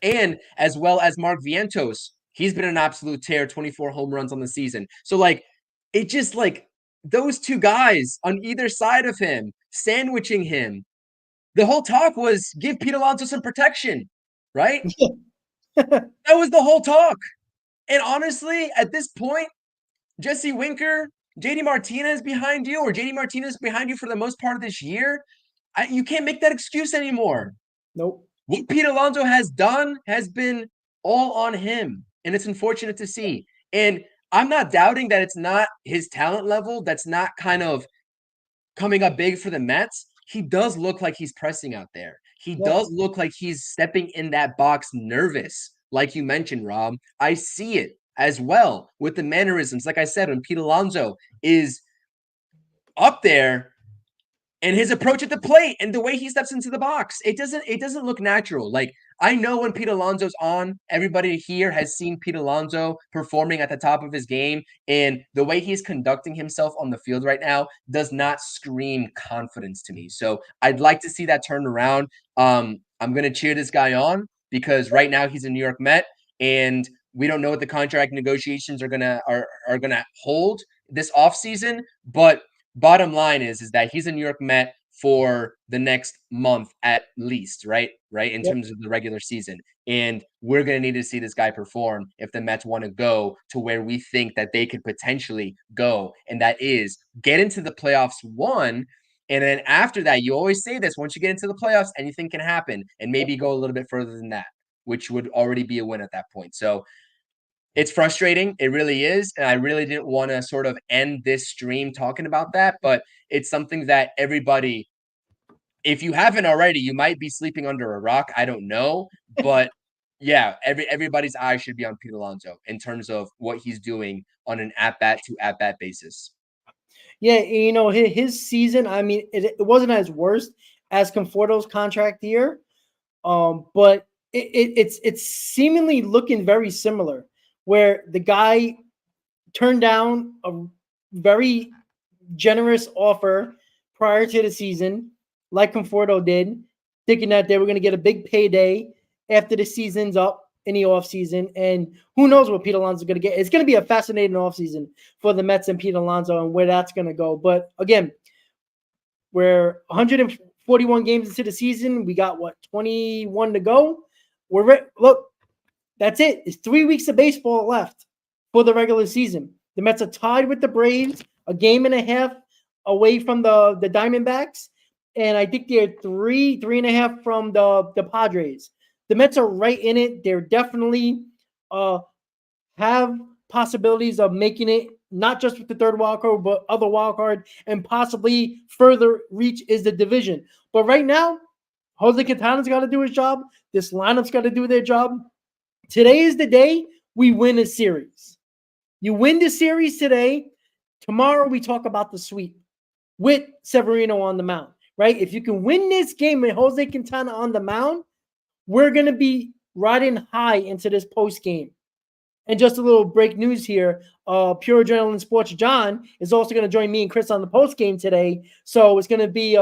and as well as Mark Vientos. He's been an absolute tear, 24 home runs on the season. So, like, it just, like, those 2 guys on either side of him, sandwiching him, the whole talk was give Pete Alonso some protection, right? That was the whole talk. And honestly, at this point, Jesse Winker, JD Martinez behind you, or JD Martinez behind you for the most part of this year, you can't make that excuse anymore. Nope. what Pete Alonso has done has been all on him, and it's unfortunate to see. And I'm not doubting that it's not his talent level that's not kind of coming up big for the Mets. He does look like he's pressing out there. He Yep. does look like he's stepping in that box nervous, like you mentioned, Rob. I see it as well with the mannerisms. Like I said, when Pete Alonso is up there, and his approach at the plate and the way he steps into the box, it doesn't look natural. Like, I know when Pete Alonso's on, everybody here has seen Pete Alonso performing at the top of his game, and the way he's conducting himself on the field right now does not scream confidence to me. So I'd like to see that turn around. I'm gonna cheer this guy on because right now he's a New York Met, and we don't know what the contract negotiations are gonna hold this offseason, but bottom line is that he's a New York Met for the next month at least, right? Right, in Yep. terms of the regular season. And we're going to need to see this guy perform if the Mets want to go to where we think that they could potentially go. And that is get into the playoffs, one. And then after that, you always say this, once you get into the playoffs, anything can happen, and maybe go a little bit further than that, which would already be a win at that point. So it's frustrating. It really is. And I really didn't want to sort of end this stream talking about that, but it's something that everybody, if you haven't already, you might be sleeping under a rock. I don't know. But yeah, everybody's eyes should be on Pete Alonso in terms of what he's doing on an at-bat to at-bat basis. Yeah, you know, his season, I mean, it wasn't as worst as Conforto's contract year, but it's seemingly looking very similar, where the guy turned down a very generous offer prior to the season, like Conforto did, thinking that they were going to get a big payday after the season's up in the offseason. And who knows what Pete Alonso is going to get. It's going to be a fascinating offseason for the Mets and Pete Alonso and where that's going to go. But again, we're 141 games into the season. We got, 21 to go? Look, that's it. It's 3 weeks of baseball left for the regular season. The Mets are tied with the Braves, a game and a half away from the Diamondbacks, and I think they're three and a half from the Padres. The Mets are right in it. They're definitely have possibilities of making it, not just with the third wild card, but other wild card, and possibly further reach is the division. But right now, Jose Quintana's got to do his job. This lineup's got to do their job. Today is the day we win a series. You win the series today. Tomorrow we talk about the sweep with Severino on the mound, right? If you can win this game with Jose Quintana on the mound, we're going to be riding high into this post game. And just a little break news here. Pure Adrenaline Sports John is also going to join me and Chris on the post game today. So it's going to be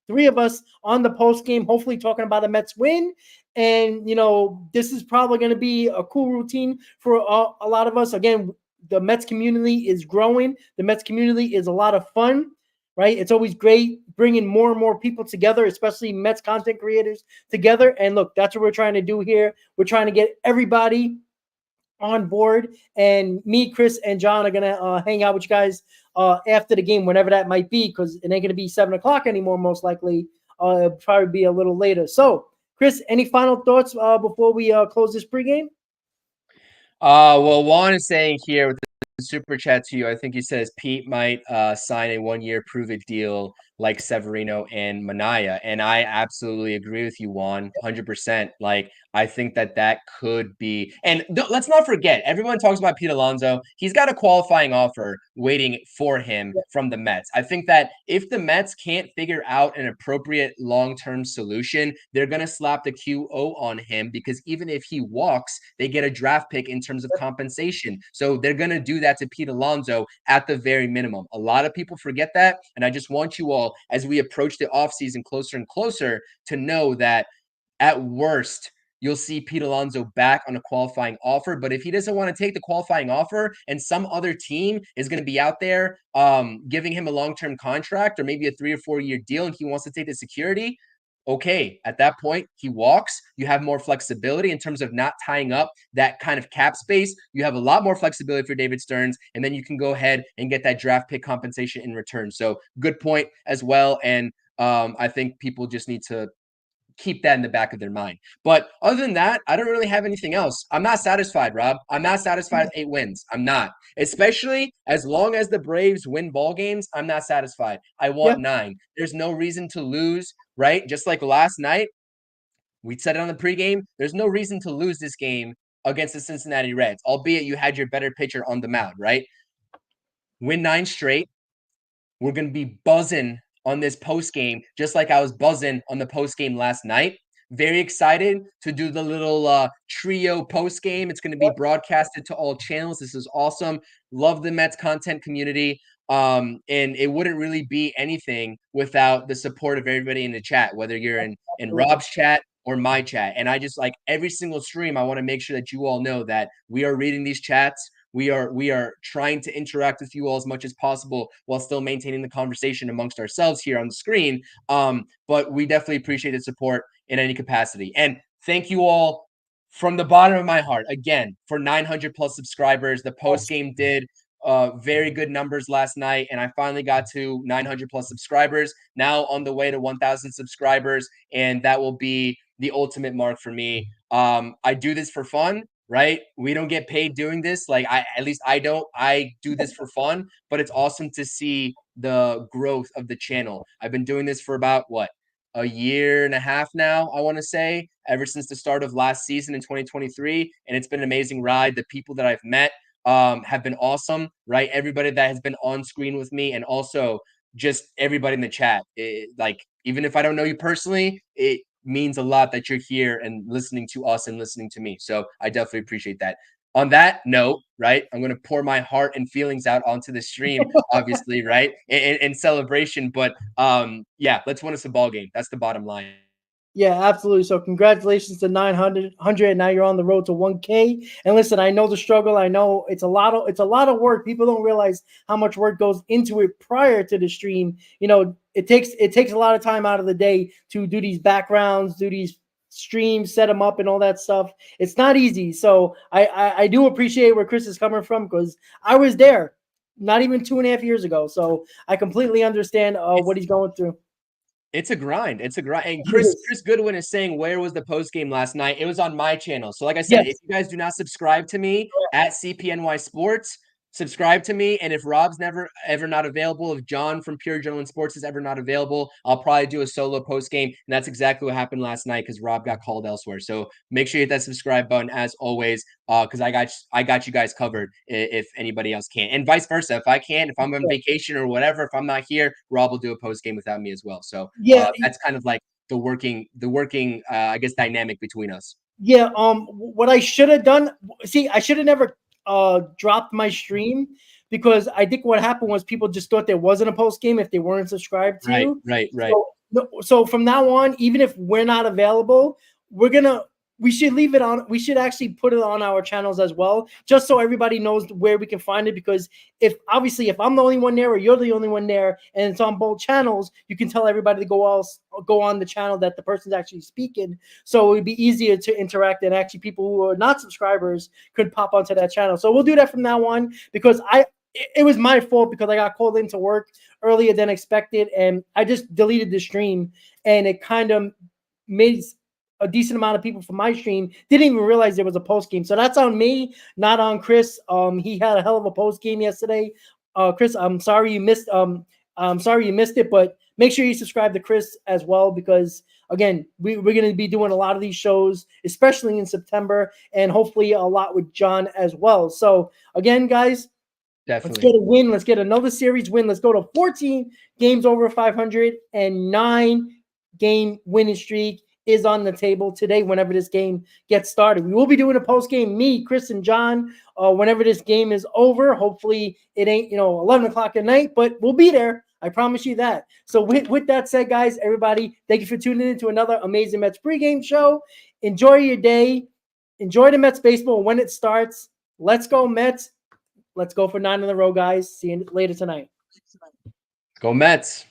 three of us on the post game, hopefully talking about a Mets win. And, you know, this is probably going to be a cool routine for a lot of us. Again, the Mets community is growing. The Mets community is a lot of fun, right? It's always great bringing more and more people together, especially Mets content creators together. And look, that's what we're trying to do here. We're trying to get everybody on board, and me, Chris, and John are gonna hang out with you guys after the game, whenever that might be, because it ain't gonna be 7 o'clock anymore. Most likely, it'll probably be a little later. So, Chris, any final thoughts before we close this pregame? Well, Juan is saying here with the super chat to you, I think he says Pete might sign a 1-year prove-it deal like Severino and Manaya, and I absolutely agree with you, Juan, 100%. Like, I think that could be, and let's not forget, everyone talks about Pete Alonso. He's got a qualifying offer waiting for him from the Mets. I think that if the Mets can't figure out an appropriate long-term solution, they're going to slap the QO on him, because even if he walks, they get a draft pick in terms of compensation. So they're going to do that to Pete Alonso at the very minimum. A lot of people forget that, and I just want you all, as we approach the offseason closer and closer, to know that at worst, you'll see Pete Alonso back on a qualifying offer. But if he doesn't want to take the qualifying offer and some other team is going to be out there giving him a long-term contract or maybe a 3 or 4 year deal, and he wants to take the security, okay, at that point, he walks. You have more flexibility in terms of not tying up that kind of cap space. You have a lot more flexibility for David Stearns, and then you can go ahead and get that draft pick compensation in return. So good point as well. And I think people just need to keep that in the back of their mind. But other than that, I don't really have anything else. I'm not satisfied, Rob. I'm not satisfied with 8 wins. I'm not. Especially as long as the Braves win ball games, I'm not satisfied. I want 9. There's no reason to lose, right? Just like last night, we said it on the pregame. There's no reason to lose this game against the Cincinnati Reds, albeit you had your better pitcher on the mound, right? Win 9 straight. We're going to be buzzing on this post game, just like I was buzzing on the post game last night. Very excited to do the little trio post game. It's going to be broadcasted to all channels. This is awesome. Love the Mets content community. And it wouldn't really be anything without the support of everybody in the chat, whether you're in Rob's chat or my chat. And I just like every single stream, I want to make sure that you all know that we are reading these chats. We are trying to interact with you all as much as possible while still maintaining the conversation amongst ourselves here on the screen. But we definitely appreciate the support in any capacity. And thank you all from the bottom of my heart, again, for 900 plus subscribers. The post game did very good numbers last night, and I finally got to 900 plus subscribers. Now on the way to 1,000 subscribers, and that will be the ultimate mark for me. I do this for fun. Right? We don't get paid doing this. Like at least I don't. I do this for fun, but it's awesome to see the growth of the channel. I've been doing this for about a year and a half now, I want to say, ever since the start of last season in 2023, and it's been an amazing ride. The people that I've met have been awesome, right? Everybody that has been on screen with me, and also just everybody in the chat. Like even if I don't know you personally, it means a lot that you're here and listening to us and listening to me. So I definitely appreciate that. On that note, right, I'm going to pour my heart and feelings out onto the stream, obviously, right, in celebration. But yeah, let's win us a ball game. That's the bottom line. Yeah, absolutely. So congratulations to 900, and now you're on the road to 1K. And listen, I know the struggle. I know it's a lot of work. People don't realize how much work goes into it prior to the stream. You know, it takes a lot of time out of the day to do these backgrounds, do these streams, set them up and all that stuff. It's not easy. So I do appreciate where Chris is coming from, because I was there not even 2.5 years ago. So I completely understand what he's going through. It's a grind. It's a grind. And Chris Goodwin is saying, where was the post game last night? It was on my channel. So like I said, if you guys do not subscribe to me at CPNY Sports, subscribe to me. And if Rob's ever not available, if John from Pure Adrenaline Sports is ever not available, I'll probably do a solo post game. And that's exactly what happened last night, because Rob got called elsewhere. So make sure you hit that subscribe button as always, because I got you guys covered if anybody else can't, and vice versa. If I can't, if I'm on vacation or whatever, if I'm not here, Rob will do a post game without me as well. So that's kind of like the working I guess dynamic between us. Yeah. What I should have done, I should have never dropped my stream, because I think what happened was people just thought there wasn't a post game if they weren't subscribed to you. Right. So from now on, even if we're not available, we should leave it on. We should actually put it on our channels as well, just so everybody knows where we can find it. Because if I'm the only one there, or you're the only one there, and it's on both channels, you can tell everybody to go on the channel that the person's actually speaking. So it would be easier to interact, and actually people who are not subscribers could pop onto that channel. So we'll do that from now on, because it was my fault, because I got called into work earlier than expected, and I just deleted the stream, and it kind of made a decent amount of people from my stream didn't even realize there was a post game. So that's on me, not on Chris. He had a hell of a post game yesterday. Chris, I'm sorry you missed it, but make sure you subscribe to Chris as well, because again, we're going to be doing a lot of these shows, especially in September, and hopefully a lot with John as well. So again, guys, Let's get a win. Let's get another series win. Let's go to 14 games over 500, and 9-game winning streak is on the table today whenever this game gets started. We will be doing a post game, me, Chris, and John, whenever this game is over. Hopefully it ain't 11 o'clock at night, but we'll be there. I promise you that. So with that said, guys, everybody, thank you for tuning in to another amazing Mets pregame show. Enjoy your day. Enjoy the Mets baseball when it starts. Let's go Mets. Let's go for 9 in a row, guys. See you later tonight. Go Mets.